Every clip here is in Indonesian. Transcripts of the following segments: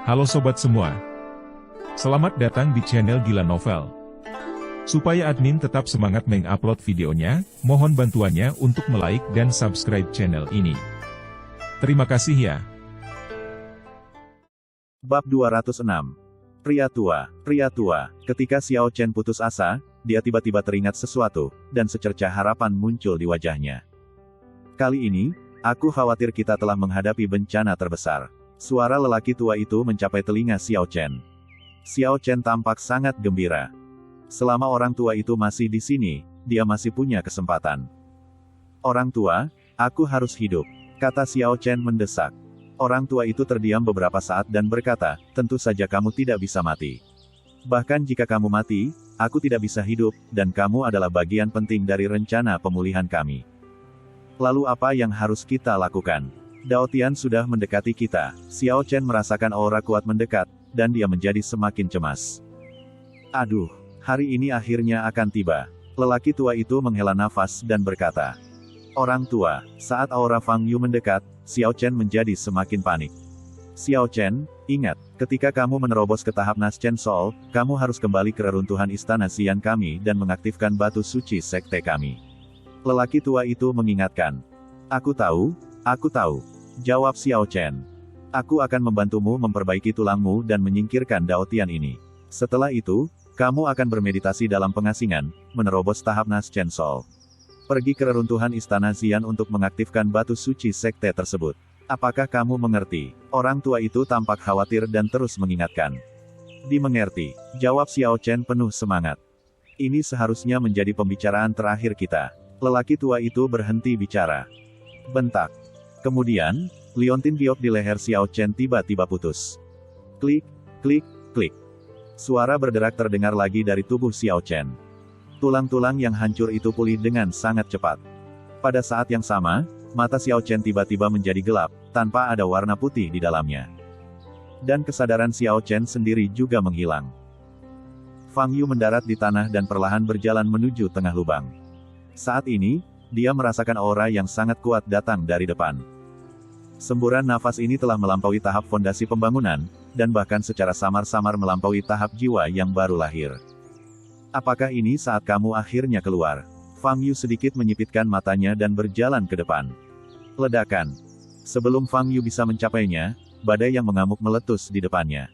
Halo sobat semua. Selamat datang di channel Gila Novel. Supaya admin tetap semangat mengupload videonya, mohon bantuannya untuk like dan subscribe channel ini. Terima kasih ya. Bab 206. Pria tua, ketika Xiao Chen putus asa, dia tiba-tiba teringat sesuatu, dan secercah harapan muncul di wajahnya. Kali ini, aku khawatir kita telah menghadapi bencana terbesar. Suara lelaki tua itu mencapai telinga Xiao Chen. Xiao Chen tampak sangat gembira. Selama orang tua itu masih di sini, dia masih punya kesempatan. Orang tua, aku harus hidup, kata Xiao Chen mendesak. Orang tua itu terdiam beberapa saat dan berkata, tentu saja kamu tidak bisa mati. Bahkan jika kamu mati, aku tidak bisa hidup, dan kamu adalah bagian penting dari rencana pemulihan kami. Lalu apa yang harus kita lakukan? Dao Tian sudah mendekati kita. Xiao Chen merasakan aura kuat mendekat, dan dia menjadi semakin cemas. Aduh, hari ini akhirnya akan tiba. Lelaki tua itu menghela nafas dan berkata. Orang tua, saat aura Fang Yu mendekat, Xiao Chen menjadi semakin panik. Xiao Chen, ingat, ketika kamu menerobos ke tahap Naschen Sol, kamu harus kembali ke reruntuhan istana Xian kami dan mengaktifkan batu suci sekte kami. Lelaki tua itu mengingatkan. Aku tahu, jawab Xiao Chen. Aku akan membantumu memperbaiki tulangmu dan menyingkirkan Dao Tian ini. Setelah itu, kamu akan bermeditasi dalam pengasingan, menerobos tahap Naschen Sol. Pergi ke reruntuhan istana Xian untuk mengaktifkan batu suci sekte tersebut. Apakah kamu mengerti? Orang tua itu tampak khawatir dan terus mengingatkan. Dimengerti, jawab Xiao Chen penuh semangat. Ini seharusnya menjadi pembicaraan terakhir kita. Lelaki tua itu berhenti bicara. Bentak. Kemudian, liontin giok di leher Xiao Chen tiba-tiba putus. Klik, klik, klik. Suara berderak terdengar lagi dari tubuh Xiao Chen. Tulang-tulang yang hancur itu pulih dengan sangat cepat. Pada saat yang sama, mata Xiao Chen tiba-tiba menjadi gelap, tanpa ada warna putih di dalamnya. Dan kesadaran Xiao Chen sendiri juga menghilang. Fang Yu mendarat di tanah dan perlahan berjalan menuju tengah lubang. Saat ini, dia merasakan aura yang sangat kuat datang dari depan. Semburan nafas ini telah melampaui tahap fondasi pembangunan, dan bahkan secara samar-samar melampaui tahap jiwa yang baru lahir. Apakah ini saat kamu akhirnya keluar? Fang Yu sedikit menyipitkan matanya dan berjalan ke depan. Ledakan. Sebelum Fang Yu bisa mencapainya, badai yang mengamuk meletus di depannya.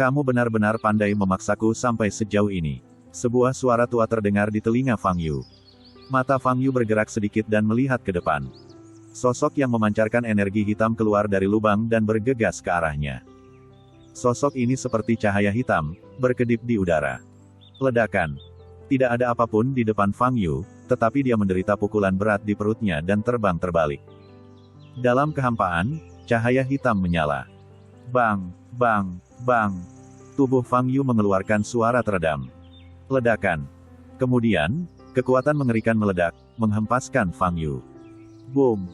Kamu benar-benar pandai memaksaku sampai sejauh ini. Sebuah suara tua terdengar di telinga Fang Yu. Mata Fang Yu bergerak sedikit dan melihat ke depan. Sosok yang memancarkan energi hitam keluar dari lubang dan bergegas ke arahnya. Sosok ini seperti cahaya hitam, berkedip di udara. Ledakan. Tidak ada apapun di depan Fang Yu, tetapi dia menderita pukulan berat di perutnya dan terbang terbalik. Dalam kehampaan, cahaya hitam menyala. Bang, bang, bang. Tubuh Fang Yu mengeluarkan suara teredam. Ledakan. Kemudian, kekuatan mengerikan meledak, menghempaskan Fang Yu. Boom!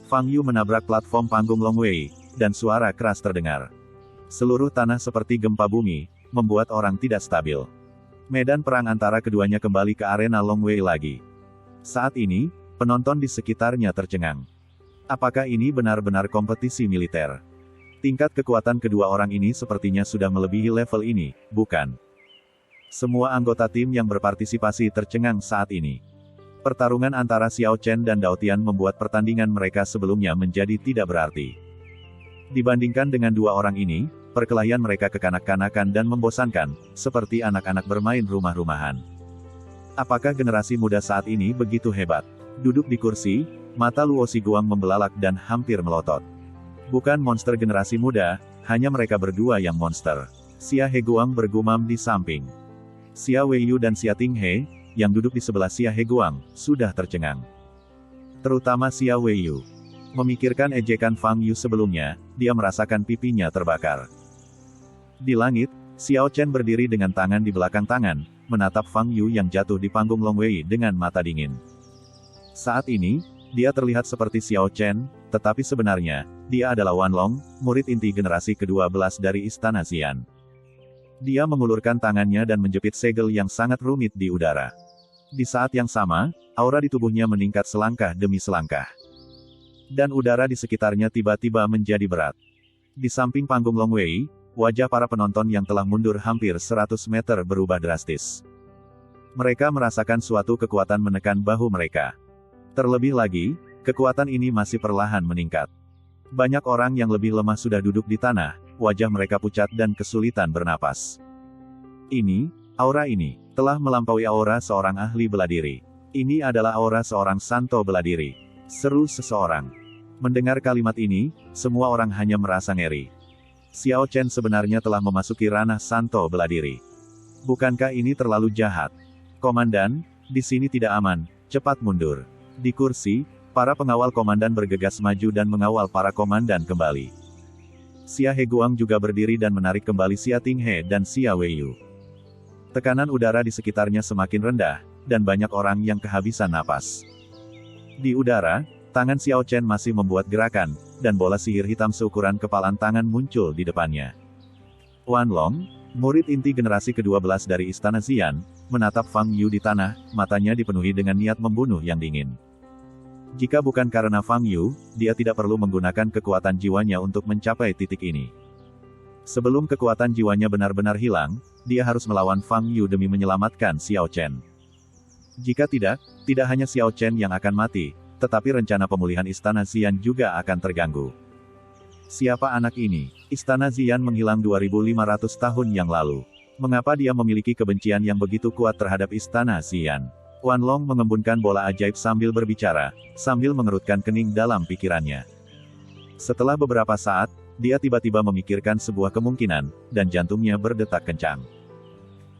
Fang Yu menabrak platform panggung Long Wei, dan suara keras terdengar. Seluruh tanah seperti gempa bumi, membuat orang tidak stabil. Medan perang antara keduanya kembali ke arena Long Wei lagi. Saat ini, penonton di sekitarnya tercengang. Apakah ini benar-benar kompetisi militer? Tingkat kekuatan kedua orang ini sepertinya sudah melebihi level ini, bukan? Semua anggota tim yang berpartisipasi tercengang saat ini. Pertarungan antara Xiao Chen dan Dao Tian membuat pertandingan mereka sebelumnya menjadi tidak berarti. Dibandingkan dengan dua orang ini, perkelahian mereka kekanak-kanakan dan membosankan, seperti anak-anak bermain rumah-rumahan. Apakah generasi muda saat ini begitu hebat? Duduk di kursi, mata Luo Xiguang membelalak dan hampir melotot. Bukan monster generasi muda, hanya mereka berdua yang monster. Xia Heguang bergumam di samping. Xia Weiyu dan Xia Tinghe, yang duduk di sebelah Xia Heguang, sudah tercengang. Terutama Xia Weiyu. Memikirkan ejekan Fang Yu sebelumnya, dia merasakan pipinya terbakar. Di langit, Xiao Chen berdiri dengan tangan di belakang tangan, menatap Fang Yu yang jatuh di panggung Long Wei dengan mata dingin. Saat ini, dia terlihat seperti Xiao Chen, tetapi sebenarnya, dia adalah Wan Long, murid inti generasi ke-12 dari Istana Xian. Dia mengulurkan tangannya dan menjepit segel yang sangat rumit di udara. Di saat yang sama, aura di tubuhnya meningkat selangkah demi selangkah. Dan udara di sekitarnya tiba-tiba menjadi berat. Di samping panggung Long Wei, wajah para penonton yang telah mundur hampir 100 meter berubah drastis. Mereka merasakan suatu kekuatan menekan bahu mereka. Terlebih lagi, kekuatan ini masih perlahan meningkat. Banyak orang yang lebih lemah sudah duduk di tanah, wajah mereka pucat dan kesulitan bernapas. Aura ini, telah melampaui aura seorang ahli bela diri. Ini adalah aura seorang santo bela diri. Seru seseorang. Mendengar kalimat ini, semua orang hanya merasa ngeri. Xiao Chen sebenarnya telah memasuki ranah santo bela diri. Bukankah ini terlalu jahat? Komandan, di sini tidak aman, cepat mundur. Di kursi, para pengawal komandan bergegas maju dan mengawal para komandan kembali. Xia Heguang juga berdiri dan menarik kembali Xia Tinghe dan Xia Weiyu. Tekanan udara di sekitarnya semakin rendah, dan banyak orang yang kehabisan napas. Di udara, tangan Xiao Chen masih membuat gerakan, dan bola sihir hitam seukuran kepalan tangan muncul di depannya. Wan Long, murid inti generasi ke-12 dari Istana Xian, menatap Fang Yu di tanah, matanya dipenuhi dengan niat membunuh yang dingin. Jika bukan karena Fang Yu, dia tidak perlu menggunakan kekuatan jiwanya untuk mencapai titik ini. Sebelum kekuatan jiwanya benar-benar hilang, dia harus melawan Fang Yu demi menyelamatkan Xiao Chen. Jika tidak, tidak hanya Xiao Chen yang akan mati, tetapi rencana pemulihan Istana Xian juga akan terganggu. Siapa anak ini? Istana Xian menghilang 2500 tahun yang lalu. Mengapa dia memiliki kebencian yang begitu kuat terhadap Istana Xian? Wan Long mengembunkan bola ajaib sambil berbicara, sambil mengerutkan kening dalam pikirannya. Setelah beberapa saat, dia tiba-tiba memikirkan sebuah kemungkinan, dan jantungnya berdetak kencang.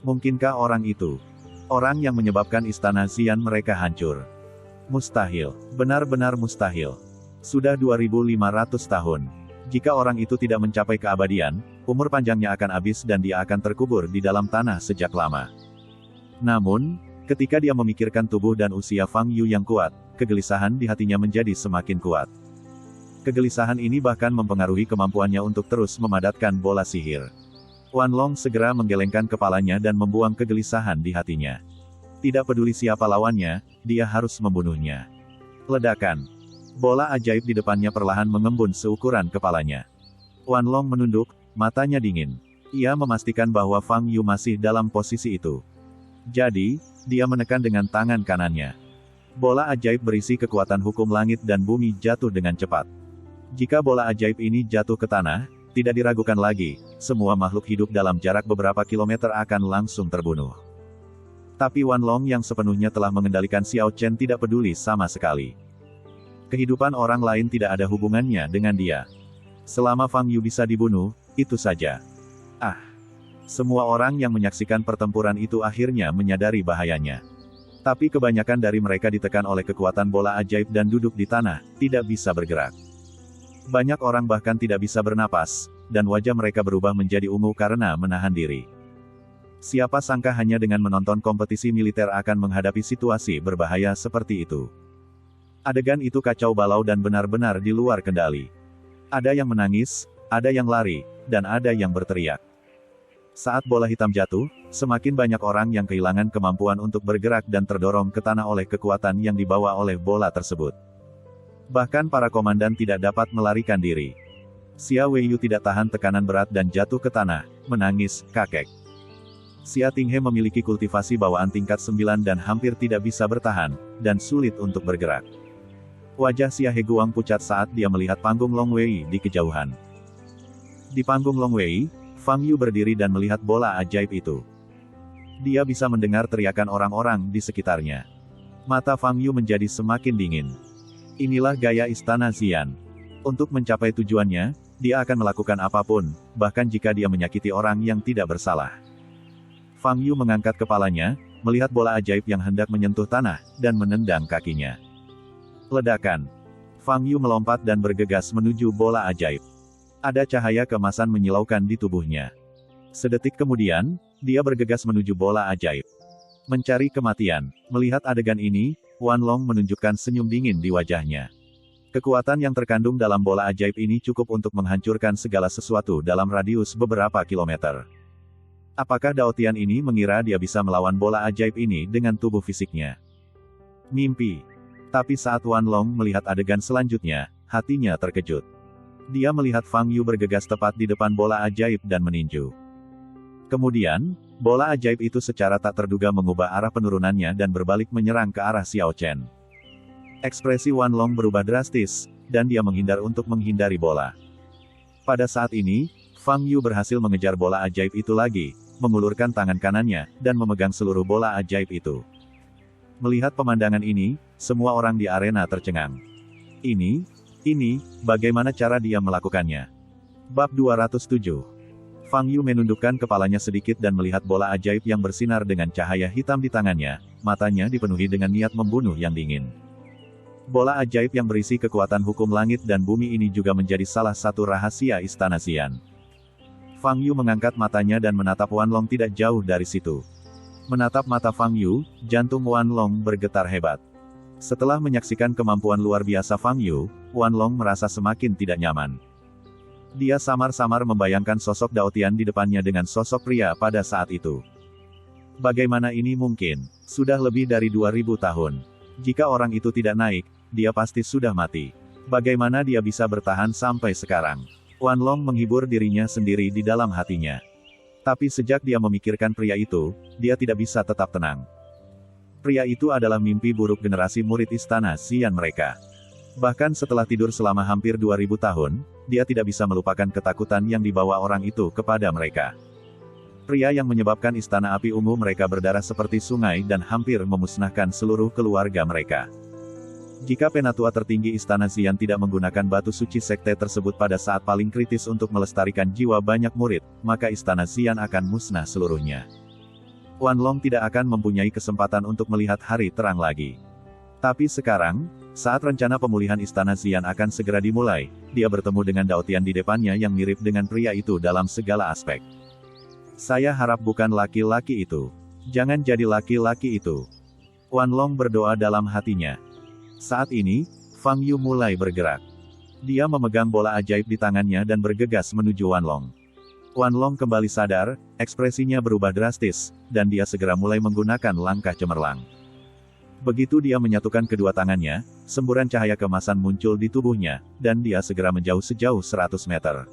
Mungkinkah orang itu? Orang yang menyebabkan Istana Xian mereka hancur. Mustahil. Benar-benar mustahil. Sudah 2500 tahun. Jika orang itu tidak mencapai keabadian, umur panjangnya akan habis dan dia akan terkubur di dalam tanah sejak lama. Namun, ketika dia memikirkan tubuh dan usia Fang Yu yang kuat, kegelisahan di hatinya menjadi semakin kuat. Kegelisahan ini bahkan mempengaruhi kemampuannya untuk terus memadatkan bola sihir. Wan Long segera menggelengkan kepalanya dan membuang kegelisahan di hatinya. Tidak peduli siapa lawannya, dia harus membunuhnya. Ledakan. Bola ajaib di depannya perlahan mengembun seukuran kepalanya. Wan Long menunduk, matanya dingin. Ia memastikan bahwa Fang Yu masih dalam posisi itu. Jadi, dia menekan dengan tangan kanannya. Bola ajaib berisi kekuatan hukum langit dan bumi jatuh dengan cepat. Jika bola ajaib ini jatuh ke tanah, tidak diragukan lagi, semua makhluk hidup dalam jarak beberapa kilometer akan langsung terbunuh. Tapi Wan Long yang sepenuhnya telah mengendalikan Xiao Chen tidak peduli sama sekali. Kehidupan orang lain tidak ada hubungannya dengan dia. Selama Fang Yu bisa dibunuh, itu saja. Semua orang yang menyaksikan pertempuran itu akhirnya menyadari bahayanya. Tapi kebanyakan dari mereka ditekan oleh kekuatan bola ajaib dan duduk di tanah, tidak bisa bergerak. Banyak orang bahkan tidak bisa bernapas, dan wajah mereka berubah menjadi ungu karena menahan diri. Siapa sangka hanya dengan menonton kompetisi militer akan menghadapi situasi berbahaya seperti itu. Adegan itu kacau balau dan benar-benar di luar kendali. Ada yang menangis, ada yang lari, dan ada yang berteriak. Saat bola hitam jatuh, semakin banyak orang yang kehilangan kemampuan untuk bergerak dan terdorong ke tanah oleh kekuatan yang dibawa oleh bola tersebut. Bahkan para komandan tidak dapat melarikan diri. Xia Weiyu tidak tahan tekanan berat dan jatuh ke tanah, menangis, kakek. Xia Tinghe memiliki kultivasi bawaan tingkat 9 dan hampir tidak bisa bertahan, dan sulit untuk bergerak. Wajah Xia Heguang pucat saat dia melihat panggung Long Wei di kejauhan. Di panggung Long Wei, Fang Yu berdiri dan melihat bola ajaib itu. Dia bisa mendengar teriakan orang-orang di sekitarnya. Mata Fang Yu menjadi semakin dingin. Inilah gaya Istana Xian. Untuk mencapai tujuannya, dia akan melakukan apapun, bahkan jika dia menyakiti orang yang tidak bersalah. Fang Yu mengangkat kepalanya, melihat bola ajaib yang hendak menyentuh tanah, dan menendang kakinya. Ledakan. Fang Yu melompat dan bergegas menuju bola ajaib. Ada cahaya keemasan menyilaukan di tubuhnya. Sedetik kemudian, dia bergegas menuju bola ajaib. Mencari kematian. Melihat adegan ini, Wan Long menunjukkan senyum dingin di wajahnya. Kekuatan yang terkandung dalam bola ajaib ini cukup untuk menghancurkan segala sesuatu dalam radius beberapa kilometer. Apakah Dao Tian ini mengira dia bisa melawan bola ajaib ini dengan tubuh fisiknya? Mimpi. Tapi saat Wan Long melihat adegan selanjutnya, hatinya terkejut. Dia melihat Fang Yu bergegas tepat di depan bola ajaib dan meninju. Kemudian, bola ajaib itu secara tak terduga mengubah arah penurunannya dan berbalik menyerang ke arah Xiao Chen. Ekspresi Wan Long berubah drastis, dan dia menghindar untuk menghindari bola. Pada saat ini, Fang Yu berhasil mengejar bola ajaib itu lagi, mengulurkan tangan kanannya, dan memegang seluruh bola ajaib itu. Melihat pemandangan ini, semua orang di arena tercengang. Ini, bagaimana cara dia melakukannya? Bab 207. Fang Yu menundukkan kepalanya sedikit dan melihat bola ajaib yang bersinar dengan cahaya hitam di tangannya, matanya dipenuhi dengan niat membunuh yang dingin. Bola ajaib yang berisi kekuatan hukum langit dan bumi ini juga menjadi salah satu rahasia Istana Xian. Fang Yu mengangkat matanya dan menatap Wan Long tidak jauh dari situ. Menatap mata Fang Yu, jantung Wan Long bergetar hebat. Setelah menyaksikan kemampuan luar biasa Fang Yu, Wan Long merasa semakin tidak nyaman. Dia samar-samar membayangkan sosok Dao Tian di depannya dengan sosok pria pada saat itu. Bagaimana ini mungkin? Sudah lebih dari 2000 tahun. Jika orang itu tidak naik, dia pasti sudah mati. Bagaimana dia bisa bertahan sampai sekarang? Wan Long menghibur dirinya sendiri di dalam hatinya. Tapi sejak dia memikirkan pria itu, dia tidak bisa tetap tenang. Pria itu adalah mimpi buruk generasi murid Istana Xian mereka. Bahkan setelah tidur selama hampir 2000 tahun, dia tidak bisa melupakan ketakutan yang dibawa orang itu kepada mereka. Pria yang menyebabkan Istana Api Ungu mereka berdarah seperti sungai dan hampir memusnahkan seluruh keluarga mereka. Jika penatua tertinggi Istana Xian tidak menggunakan batu suci sekte tersebut pada saat paling kritis untuk melestarikan jiwa banyak murid, maka Istana Xian akan musnah seluruhnya. Wan Long tidak akan mempunyai kesempatan untuk melihat hari terang lagi. Tapi sekarang, saat rencana pemulihan Istana Xian akan segera dimulai, dia bertemu dengan Dao Tian di depannya yang mirip dengan pria itu dalam segala aspek. Saya harap bukan laki-laki itu. Jangan jadi laki-laki itu. Wan Long berdoa dalam hatinya. Saat ini, Fang Yu mulai bergerak. Dia memegang bola ajaib di tangannya dan bergegas menuju Wan Long. Wan Long kembali sadar, ekspresinya berubah drastis, dan dia segera mulai menggunakan langkah cemerlang. Begitu dia menyatukan kedua tangannya, semburan cahaya keemasan muncul di tubuhnya, dan dia segera menjauh sejauh 100 meter.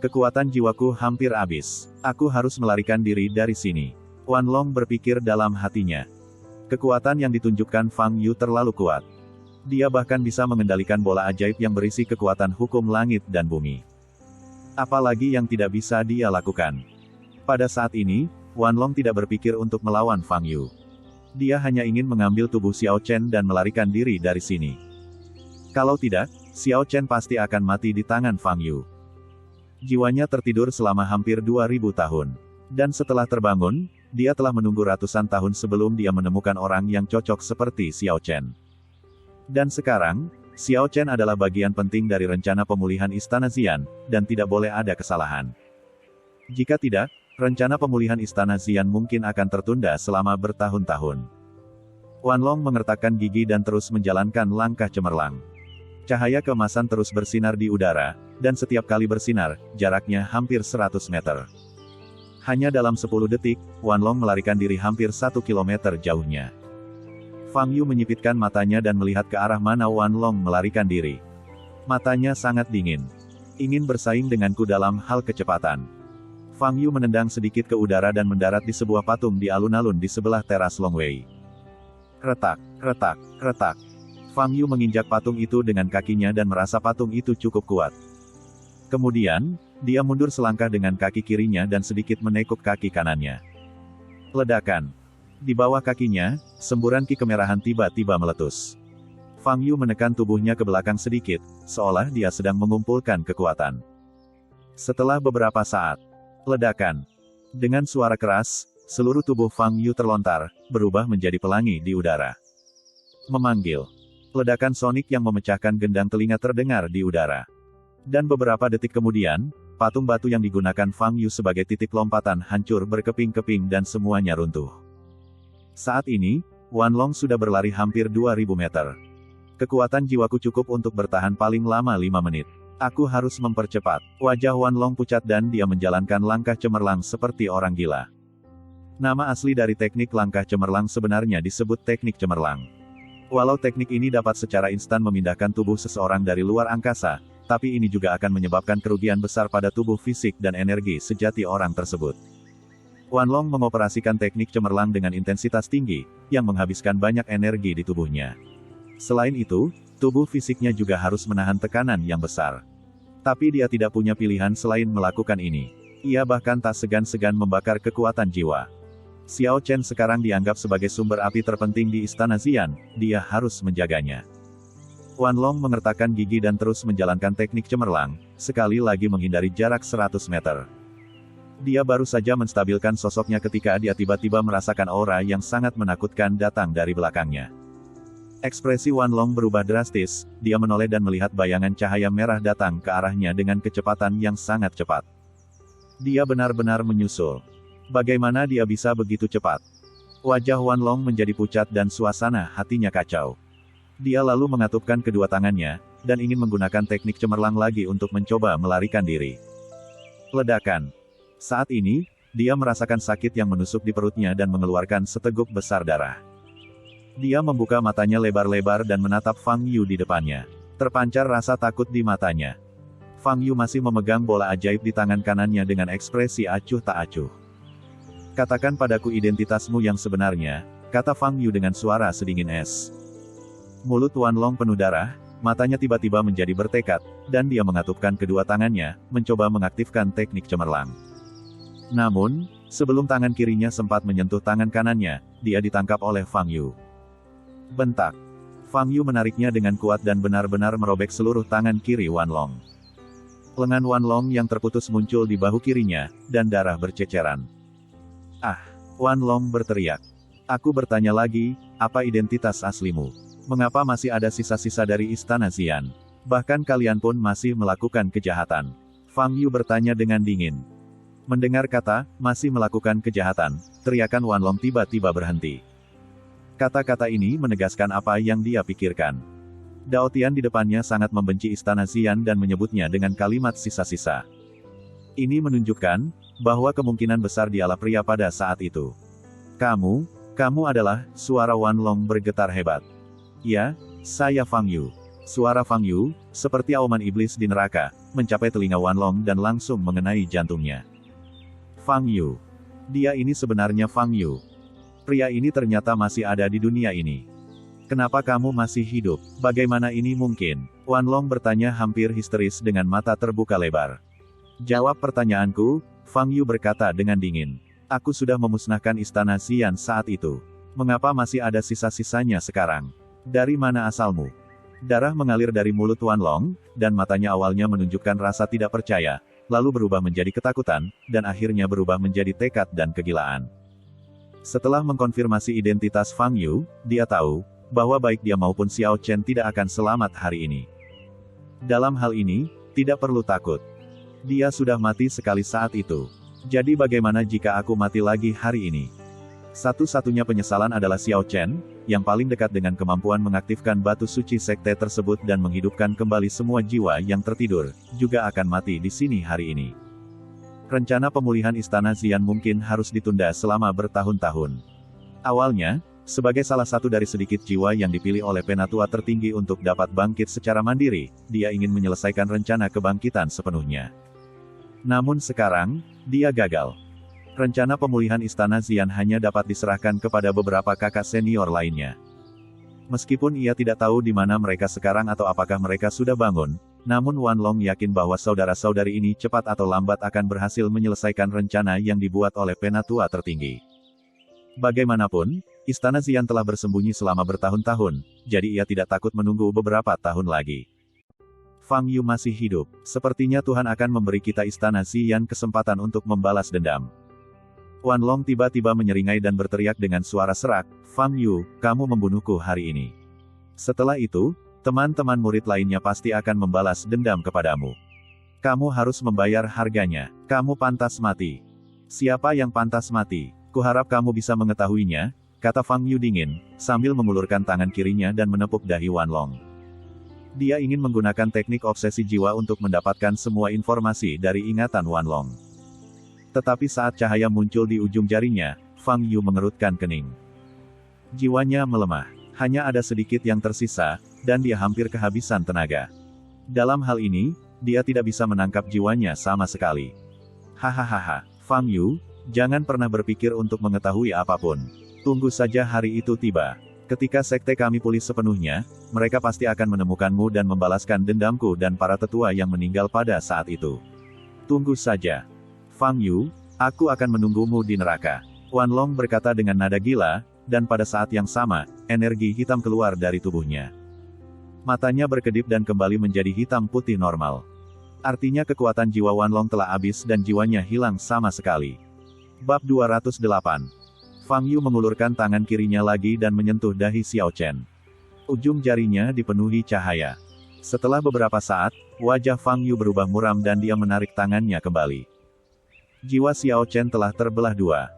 Kekuatan jiwaku hampir habis. Aku harus melarikan diri dari sini. Wan Long berpikir dalam hatinya. Kekuatan yang ditunjukkan Fang Yu terlalu kuat. Dia bahkan bisa mengendalikan bola ajaib yang berisi kekuatan hukum langit dan bumi. Apalagi yang tidak bisa dia lakukan. Pada saat ini, Wan Long tidak berpikir untuk melawan Fang Yu. Dia hanya ingin mengambil tubuh Xiao Chen dan melarikan diri dari sini. Kalau tidak, Xiao Chen pasti akan mati di tangan Fang Yu. Jiwanya tertidur selama hampir 2000 tahun. Dan setelah terbangun, dia telah menunggu ratusan tahun sebelum dia menemukan orang yang cocok seperti Xiao Chen. Dan sekarang, Xiao Chen adalah bagian penting dari rencana pemulihan Istana Xian, dan tidak boleh ada kesalahan. Jika tidak, rencana pemulihan Istana Xian mungkin akan tertunda selama bertahun-tahun. Wan Long mengertakkan gigi dan terus menjalankan langkah cemerlang. Cahaya keemasan terus bersinar di udara, dan setiap kali bersinar, jaraknya hampir 100 meter. Hanya dalam 10 detik, Wan Long melarikan diri hampir 1 kilometer jauhnya. Fang Yu menyipitkan matanya dan melihat ke arah mana Wan Long melarikan diri. Matanya sangat dingin. Ingin bersaing denganku dalam hal kecepatan. Fang Yu menendang sedikit ke udara dan mendarat di sebuah patung di alun-alun di sebelah teras Long Wei. Retak, retak, retak. Fang Yu menginjak patung itu dengan kakinya dan merasa patung itu cukup kuat. Kemudian, dia mundur selangkah dengan kaki kirinya dan sedikit menekuk kaki kanannya. Ledakan. Di bawah kakinya, semburan ki kemerahan tiba-tiba meletus. Fang Yu menekan tubuhnya ke belakang sedikit, seolah dia sedang mengumpulkan kekuatan. Setelah beberapa saat, ledakan. Dengan suara keras, seluruh tubuh Fang Yu terlontar, berubah menjadi pelangi di udara. Memanggil. Ledakan sonik yang memecahkan gendang telinga terdengar di udara. Dan beberapa detik kemudian, patung batu yang digunakan Fang Yu sebagai titik lompatan hancur berkeping-keping dan semuanya runtuh. Saat ini, Wan Long sudah berlari hampir 2000 meter. Kekuatan jiwaku cukup untuk bertahan paling lama 5 menit. Aku harus mempercepat. Wajah Wan Long pucat dan dia menjalankan langkah cemerlang seperti orang gila. Nama asli dari teknik langkah cemerlang sebenarnya disebut teknik cemerlang. Walau teknik ini dapat secara instan memindahkan tubuh seseorang dari luar angkasa, tapi ini juga akan menyebabkan kerugian besar pada tubuh fisik dan energi sejati orang tersebut. Wan Long mengoperasikan teknik cemerlang dengan intensitas tinggi, yang menghabiskan banyak energi di tubuhnya. Selain itu, tubuh fisiknya juga harus menahan tekanan yang besar. Tapi dia tidak punya pilihan selain melakukan ini. Ia bahkan tak segan-segan membakar kekuatan jiwa. Xiao Chen sekarang dianggap sebagai sumber api terpenting di Istana Xian, dia harus menjaganya. Wan Long mengertakkan gigi dan terus menjalankan teknik cemerlang, sekali lagi menghindari jarak 100 meter. Dia baru saja menstabilkan sosoknya ketika dia tiba-tiba merasakan aura yang sangat menakutkan datang dari belakangnya. Ekspresi Wan Long berubah drastis, dia menoleh dan melihat bayangan cahaya merah datang ke arahnya dengan kecepatan yang sangat cepat. Dia benar-benar menyusul. Bagaimana dia bisa begitu cepat? Wajah Wan Long menjadi pucat dan suasana hatinya kacau. Dia lalu mengatupkan kedua tangannya, dan ingin menggunakan teknik cemerlang lagi untuk mencoba melarikan diri. Ledakan. Saat ini, dia merasakan sakit yang menusuk di perutnya dan mengeluarkan seteguk besar darah. Dia membuka matanya lebar-lebar dan menatap Fang Yu di depannya. Terpancar rasa takut di matanya. Fang Yu masih memegang bola ajaib di tangan kanannya dengan ekspresi acuh tak acuh. Katakan padaku identitasmu yang sebenarnya, kata Fang Yu dengan suara sedingin es. Mulut Wan Long penuh darah, matanya tiba-tiba menjadi bertekad, dan dia mengatupkan kedua tangannya, mencoba mengaktifkan teknik cemerlang. Namun, sebelum tangan kirinya sempat menyentuh tangan kanannya, dia ditangkap oleh Fang Yu. Bentak. Fang Yu menariknya dengan kuat dan benar-benar merobek seluruh tangan kiri Wan Long. Lengan Wan Long yang terputus muncul di bahu kirinya, dan darah berceceran. Ah! Wan Long berteriak. Aku bertanya lagi, apa identitas aslimu? Mengapa masih ada sisa-sisa dari Istana Xian? Bahkan kalian pun masih melakukan kejahatan. Fang Yu bertanya dengan dingin. Mendengar kata, masih melakukan kejahatan, teriakan Wan Long tiba-tiba berhenti. Kata-kata ini menegaskan apa yang dia pikirkan. Dao Tian di depannya sangat membenci Istana Xian dan menyebutnya dengan kalimat sisa-sisa. Ini menunjukkan, bahwa kemungkinan besar dialah pria pada saat itu. Kamu adalah, suara Wan Long bergetar hebat. Ya, saya Fang Yu. Suara Fang Yu, seperti auman iblis di neraka, mencapai telinga Wan Long dan langsung mengenai jantungnya. Fang Yu. Dia ini sebenarnya Fang Yu. Pria ini ternyata masih ada di dunia ini. Kenapa kamu masih hidup? Bagaimana ini mungkin? Wan Long bertanya hampir histeris dengan mata terbuka lebar. Jawab pertanyaanku, Fang Yu berkata dengan dingin. Aku sudah memusnahkan Istana Xian saat itu. Mengapa masih ada sisa-sisanya sekarang? Dari mana asalmu? Darah mengalir dari mulut Wan Long, dan matanya awalnya menunjukkan rasa tidak percaya, lalu berubah menjadi ketakutan, dan akhirnya berubah menjadi tekad dan kegilaan. Setelah mengkonfirmasi identitas Fang Yu, dia tahu, bahwa baik dia maupun Xiao Chen tidak akan selamat hari ini. Dalam hal ini, tidak perlu takut. Dia sudah mati sekali saat itu. Jadi bagaimana jika aku mati lagi hari ini? Satu-satunya penyesalan adalah Xiao Chen, yang paling dekat dengan kemampuan mengaktifkan batu suci sekte tersebut dan menghidupkan kembali semua jiwa yang tertidur, juga akan mati di sini hari ini. Rencana pemulihan Istana Xian mungkin harus ditunda selama bertahun-tahun. Awalnya, sebagai salah satu dari sedikit jiwa yang dipilih oleh penatua tertinggi untuk dapat bangkit secara mandiri, dia ingin menyelesaikan rencana kebangkitan sepenuhnya. Namun sekarang, dia gagal. Rencana pemulihan Istana Xian hanya dapat diserahkan kepada beberapa kakak senior lainnya. Meskipun ia tidak tahu di mana mereka sekarang atau apakah mereka sudah bangun, namun Wan Long yakin bahwa saudara-saudari ini cepat atau lambat akan berhasil menyelesaikan rencana yang dibuat oleh penatua tertinggi. Bagaimanapun, Istana Xian telah bersembunyi selama bertahun-tahun, jadi ia tidak takut menunggu beberapa tahun lagi. Fang Yu masih hidup, sepertinya Tuhan akan memberi kita Istana Xian kesempatan untuk membalas dendam. Wan Long tiba-tiba menyeringai dan berteriak dengan suara serak, Fang Yu, kamu membunuhku hari ini. Setelah itu, teman-teman murid lainnya pasti akan membalas dendam kepadamu. Kamu harus membayar harganya, kamu pantas mati. Siapa yang pantas mati? Kuharap kamu bisa mengetahuinya, kata Fang Yu dingin, sambil mengulurkan tangan kirinya dan menepuk dahi Wan Long. Dia ingin menggunakan teknik obsesi jiwa untuk mendapatkan semua informasi dari ingatan Wan Long. Tetapi saat cahaya muncul di ujung jarinya, Fang Yu mengerutkan kening. Jiwanya melemah. Hanya ada sedikit yang tersisa, dan dia hampir kehabisan tenaga. Dalam hal ini, dia tidak bisa menangkap jiwanya sama sekali. Hahaha, Fang Yu, jangan pernah berpikir untuk mengetahui apapun. Tunggu saja hari itu tiba. Ketika sekte kami pulih sepenuhnya, mereka pasti akan menemukanmu dan membalaskan dendamku dan para tetua yang meninggal pada saat itu. Tunggu saja. Fang Yu, aku akan menunggumu di neraka. Wan Long berkata dengan nada gila, dan pada saat yang sama, energi hitam keluar dari tubuhnya. Matanya berkedip dan kembali menjadi hitam putih normal. Artinya kekuatan jiwa Wan Long telah habis dan jiwanya hilang sama sekali. Bab 208. Fang Yu mengulurkan tangan kirinya lagi dan menyentuh dahi Xiao Chen. Ujung jarinya dipenuhi cahaya. Setelah beberapa saat, wajah Fang Yu berubah muram dan dia menarik tangannya kembali. Jiwa Xiao Chen telah terbelah dua.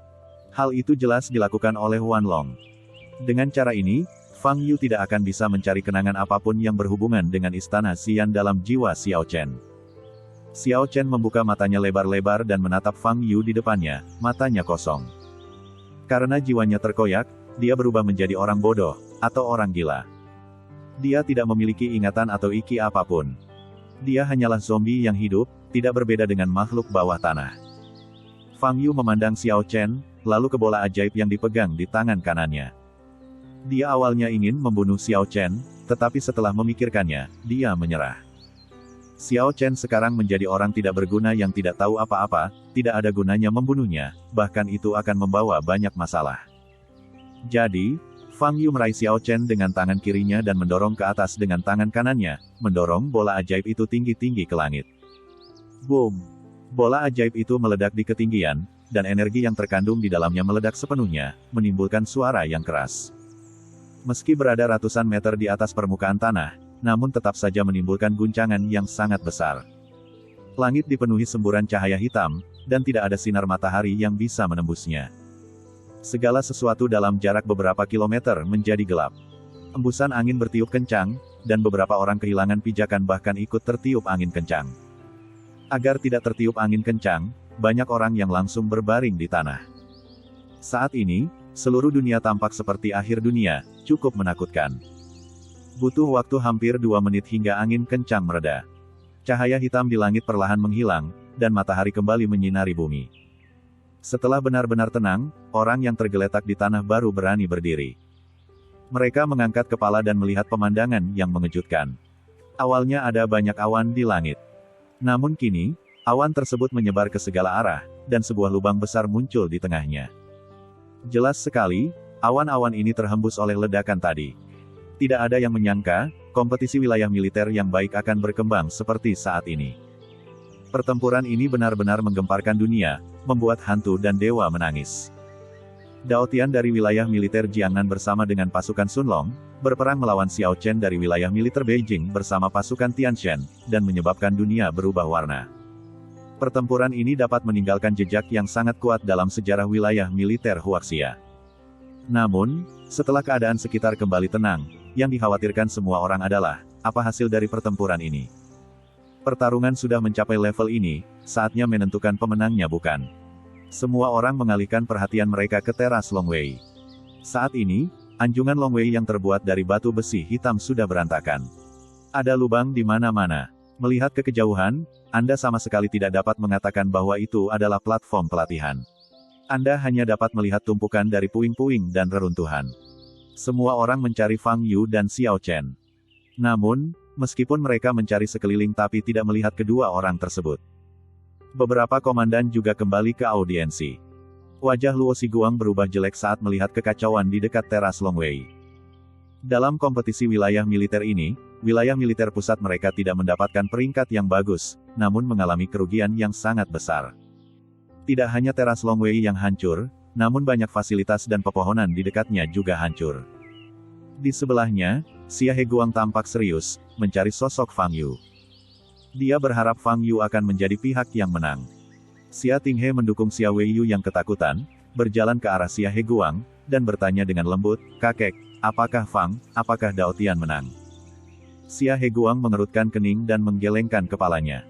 Hal itu jelas dilakukan oleh Wan Long. Dengan cara ini, Fang Yu tidak akan bisa mencari kenangan apapun yang berhubungan dengan istana Xian dalam jiwa Xiao Chen. Xiao Chen membuka matanya lebar-lebar dan menatap Fang Yu di depannya, matanya kosong. Karena jiwanya terkoyak, dia berubah menjadi orang bodoh, atau orang gila. Dia tidak memiliki ingatan atau iki apapun. Dia hanyalah zombie yang hidup, tidak berbeda dengan makhluk bawah tanah. Fang Yu memandang Xiao Chen, lalu ke bola ajaib yang dipegang di tangan kanannya. Dia awalnya ingin membunuh Xiao Chen, tetapi setelah memikirkannya, dia menyerah. Xiao Chen sekarang menjadi orang tidak berguna yang tidak tahu apa-apa, tidak ada gunanya membunuhnya, bahkan itu akan membawa banyak masalah. Jadi, Fang Yu meraih Xiao Chen dengan tangan kirinya dan mendorong ke atas dengan tangan kanannya, mendorong bola ajaib itu tinggi-tinggi ke langit. Boom! Bola ajaib itu meledak di ketinggian, dan energi yang terkandung di dalamnya meledak sepenuhnya, menimbulkan suara yang keras. Meski berada ratusan meter di atas permukaan tanah, namun tetap saja menimbulkan guncangan yang sangat besar. Langit dipenuhi semburan cahaya hitam, dan tidak ada sinar matahari yang bisa menembusnya. Segala sesuatu dalam jarak beberapa kilometer menjadi gelap. Embusan angin bertiup kencang, dan beberapa orang kehilangan pijakan bahkan ikut tertiup angin kencang. Agar tidak tertiup angin kencang, banyak orang yang langsung berbaring di tanah. Saat ini, seluruh dunia tampak seperti akhir dunia, cukup menakutkan. Butuh waktu hampir 2 menit hingga angin kencang mereda. Cahaya hitam di langit perlahan menghilang, dan matahari kembali menyinari bumi. Setelah benar-benar tenang, orang yang tergeletak di tanah baru berani berdiri. Mereka mengangkat kepala dan melihat pemandangan yang mengejutkan. Awalnya ada banyak awan di langit. Namun kini, awan tersebut menyebar ke segala arah, dan sebuah lubang besar muncul di tengahnya. Jelas sekali, awan-awan ini terhembus oleh ledakan tadi. Tidak ada yang menyangka, kompetisi wilayah militer yang baik akan berkembang seperti saat ini. Pertempuran ini benar-benar menggemparkan dunia, membuat hantu dan dewa menangis. Dao Tian dari wilayah militer Jiangnan bersama dengan pasukan Sun Long, berperang melawan Xiao Chen dari wilayah militer Beijing bersama pasukan Tianshan, dan menyebabkan dunia berubah warna. Pertempuran ini dapat meninggalkan jejak yang sangat kuat dalam sejarah wilayah militer Huaxia. Namun, setelah keadaan sekitar kembali tenang, yang dikhawatirkan semua orang adalah, apa hasil dari pertempuran ini? Pertarungan sudah mencapai level ini, saatnya menentukan pemenangnya bukan? Semua orang mengalihkan perhatian mereka ke teras Longwei. Saat ini, anjungan Longwei yang terbuat dari batu besi hitam sudah berantakan. Ada lubang di mana-mana. Melihat ke kejauhan, Anda sama sekali tidak dapat mengatakan bahwa itu adalah platform pelatihan. Anda hanya dapat melihat tumpukan dari puing-puing dan reruntuhan. Semua orang mencari Fang Yu dan Xiao Chen. Namun, meskipun mereka mencari sekeliling tapi tidak melihat kedua orang tersebut. Beberapa komandan juga kembali ke audiensi. Wajah Luo Xiguang berubah jelek saat melihat kekacauan di dekat teras Longwei. Dalam kompetisi wilayah militer ini, wilayah militer pusat mereka tidak mendapatkan peringkat yang bagus, namun mengalami kerugian yang sangat besar. Tidak hanya teras Longwei yang hancur, namun banyak fasilitas dan pepohonan di dekatnya juga hancur. Di sebelahnya, Xia Heguang tampak serius, mencari sosok Fang Yu. Dia berharap Fang Yu akan menjadi pihak yang menang. Xia Tinghe mendukung Xia Weiyu yang ketakutan, berjalan ke arah Xia Heguang, dan bertanya dengan lembut, "Kakek, apakah Dao Tian menang?" Xia Heguang mengerutkan kening dan menggelengkan kepalanya.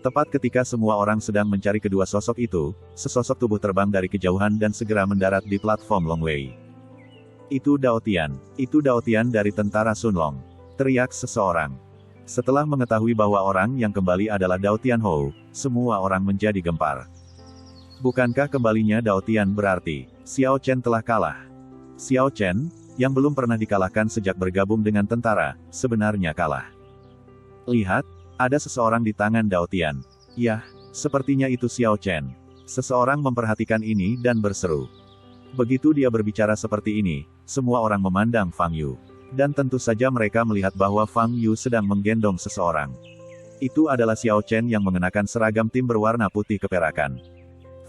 Tepat ketika semua orang sedang mencari kedua sosok itu, sesosok tubuh terbang dari kejauhan dan segera mendarat di platform Longwei. "Itu Dao Tian dari tentara Sun Long," teriak seseorang. Setelah mengetahui bahwa orang yang kembali adalah Dao Tianhou, semua orang menjadi gempar. Bukankah kembalinya Dao Tian berarti Xiao Chen telah kalah? Xiao Chen, yang belum pernah dikalahkan sejak bergabung dengan tentara, sebenarnya kalah. Lihat, ada seseorang di tangan Dao Tian. Yah, sepertinya itu Xiao Chen. Seseorang memperhatikan ini dan berseru. Begitu dia berbicara seperti ini, semua orang memandang Fang Yu. Dan tentu saja mereka melihat bahwa Fang Yu sedang menggendong seseorang. Itu adalah Xiao Chen yang mengenakan seragam tim berwarna putih keperakan.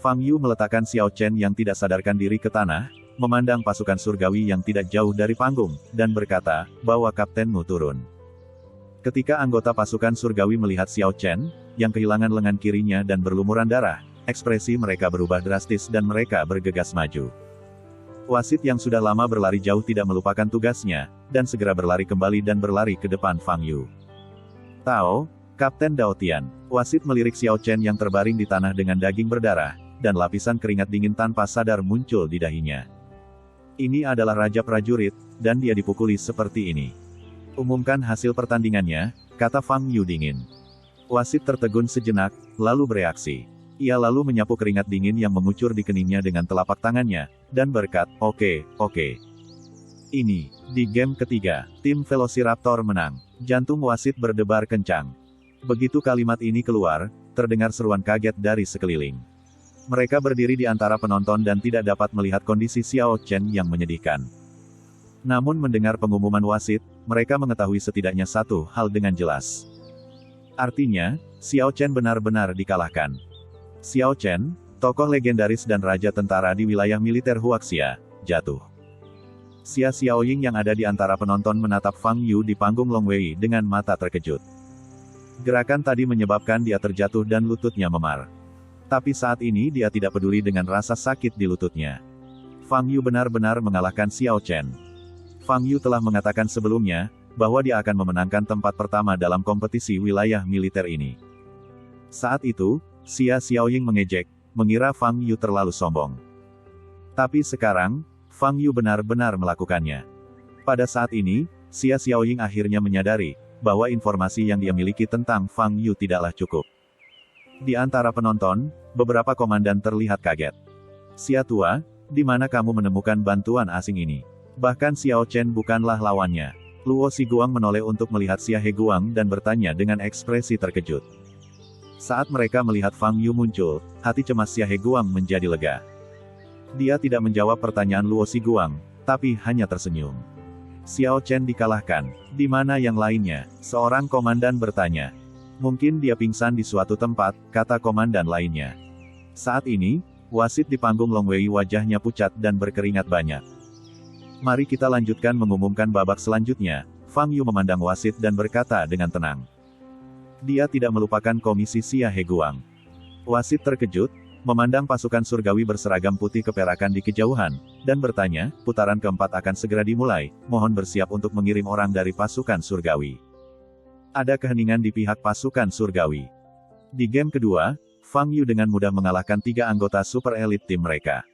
Fang Yu meletakkan Xiao Chen yang tidak sadarkan diri ke tanah, memandang pasukan surgawi yang tidak jauh dari panggung, dan berkata, "Bawa kaptenmu turun." Ketika anggota pasukan surgawi melihat Xiao Chen, yang kehilangan lengan kirinya dan berlumuran darah, ekspresi mereka berubah drastis dan mereka bergegas maju. Wasit yang sudah lama berlari jauh tidak melupakan tugasnya, dan segera berlari kembali dan berlari ke depan Fang Yu. "Tao, Kapten Dao Tian." Wasit melirik Xiao Chen yang terbaring di tanah dengan daging berdarah, dan lapisan keringat dingin tanpa sadar muncul di dahinya. "Ini adalah Raja Prajurit, dan dia dipukuli seperti ini. Umumkan hasil pertandingannya," kata Fang Yu dingin. Wasit tertegun sejenak, lalu bereaksi. Ia lalu menyapu keringat dingin yang mengucur di keningnya dengan telapak tangannya, dan berkata, Oke. Ini, di game ketiga, tim Velociraptor menang. Jantung wasit berdebar kencang. Begitu kalimat ini keluar, terdengar seruan kaget dari sekeliling. Mereka berdiri di antara penonton dan tidak dapat melihat kondisi Xiao Chen yang menyedihkan. Namun mendengar pengumuman wasit, mereka mengetahui setidaknya satu hal dengan jelas. Artinya, Xiao Chen benar-benar dikalahkan. Xiao Chen, tokoh legendaris dan raja tentara di wilayah militer Huaxia, jatuh. Xia Xiaoying yang ada di antara penonton menatap Fang Yu di panggung Longwei dengan mata terkejut. Gerakan tadi menyebabkan dia terjatuh dan lututnya memar. Tapi saat ini dia tidak peduli dengan rasa sakit di lututnya. Fang Yu benar-benar mengalahkan Xiao Chen. Fang Yu telah mengatakan sebelumnya, bahwa dia akan memenangkan tempat pertama dalam kompetisi wilayah militer ini. Saat itu, Xia Xiaoying mengejek, mengira Fang Yu terlalu sombong. Tapi sekarang, Fang Yu benar-benar melakukannya. Pada saat ini, Xia Xiaoying akhirnya menyadari, bahwa informasi yang dia miliki tentang Fang Yu tidaklah cukup. Di antara penonton, beberapa komandan terlihat kaget. "Xia tua, di mana kamu menemukan bantuan asing ini? Bahkan Xiao Chen bukanlah lawannya." Luo Xiguang menoleh untuk melihat Xia Heguang dan bertanya dengan ekspresi terkejut. Saat mereka melihat Fang Yu muncul, hati cemas Xia Heguang menjadi lega. Dia tidak menjawab pertanyaan Luo Xiguang, tapi hanya tersenyum. "Xiao Chen dikalahkan. Di mana yang lainnya?" seorang komandan bertanya. "Mungkin dia pingsan di suatu tempat," kata komandan lainnya. Saat ini, wasit di panggung Longwei wajahnya pucat dan berkeringat banyak. "Mari kita lanjutkan mengumumkan babak selanjutnya." Fang Yu memandang wasit dan berkata dengan tenang. Dia tidak melupakan komisi Xia Heguang. Wasit terkejut, memandang pasukan surgawi berseragam putih keperakan di kejauhan, dan bertanya, "Putaran keempat akan segera dimulai, mohon bersiap untuk mengirim orang dari pasukan surgawi." Ada keheningan di pihak pasukan surgawi. Di game kedua, Fang Yu dengan mudah mengalahkan 3 anggota super elit tim mereka.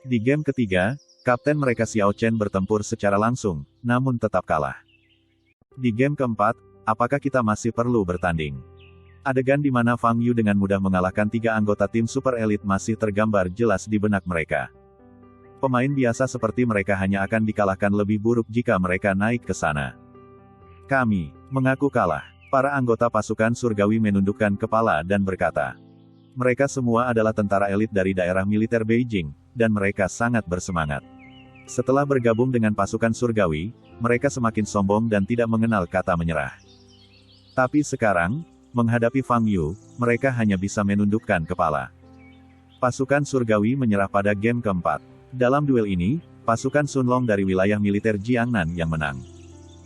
Di game ketiga, kapten mereka Xiao Chen bertempur secara langsung, namun tetap kalah. Di game keempat, apakah kita masih perlu bertanding? Adegan di mana Fang Yu dengan mudah mengalahkan 3 anggota tim super elit masih tergambar jelas di benak mereka. Pemain biasa seperti mereka hanya akan dikalahkan lebih buruk jika mereka naik ke sana. "Kami mengaku kalah." Para anggota pasukan surgawi menundukkan kepala dan berkata. Mereka semua adalah tentara elit dari daerah militer Beijing, dan mereka sangat bersemangat. Setelah bergabung dengan pasukan surgawi, mereka semakin sombong dan tidak mengenal kata menyerah. Tapi sekarang, menghadapi Fang Yu, mereka hanya bisa menundukkan kepala. Pasukan surgawi menyerah pada game keempat. Dalam duel ini, pasukan Sunlong dari wilayah militer Jiangnan yang menang.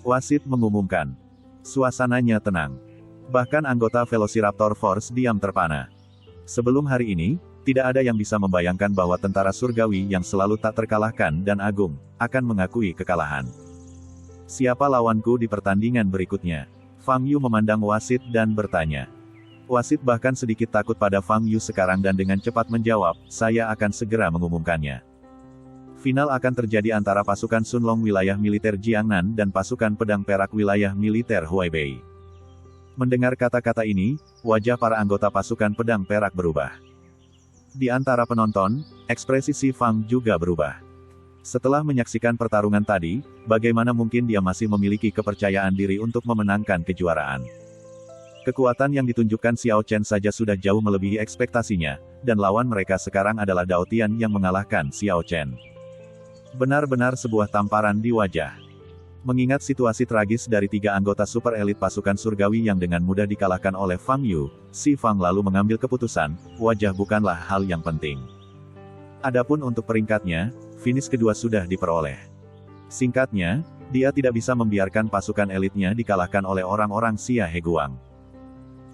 Wasit mengumumkan. Suasananya tenang. Bahkan anggota Velociraptor Force diam terpana. Sebelum hari ini, tidak ada yang bisa membayangkan bahwa tentara surgawi yang selalu tak terkalahkan dan agung, akan mengakui kekalahan. "Siapa lawanku di pertandingan berikutnya?" Fang Yu memandang wasit dan bertanya. Wasit bahkan sedikit takut pada Fang Yu sekarang dan dengan cepat menjawab, "Saya akan segera mengumumkannya." Final akan terjadi antara pasukan Sunlong wilayah militer Jiangnan dan pasukan pedang perak wilayah militer Huaibei. Mendengar kata-kata ini, wajah para anggota pasukan pedang perak berubah. Di antara penonton, ekspresi Si Fang juga berubah. Setelah menyaksikan pertarungan tadi, bagaimana mungkin dia masih memiliki kepercayaan diri untuk memenangkan kejuaraan? Kekuatan yang ditunjukkan Xiao Chen saja sudah jauh melebihi ekspektasinya, dan lawan mereka sekarang adalah Dao Tian yang mengalahkan Xiao Chen. Benar-benar sebuah tamparan di wajah. Mengingat situasi tragis dari 3 anggota super elit pasukan surgawi yang dengan mudah dikalahkan oleh Fang Yu, Si Fang lalu mengambil keputusan, wajah bukanlah hal yang penting. Adapun untuk peringkatnya, finish kedua sudah diperoleh. Singkatnya, dia tidak bisa membiarkan pasukan elitnya dikalahkan oleh orang-orang Xia Heguang.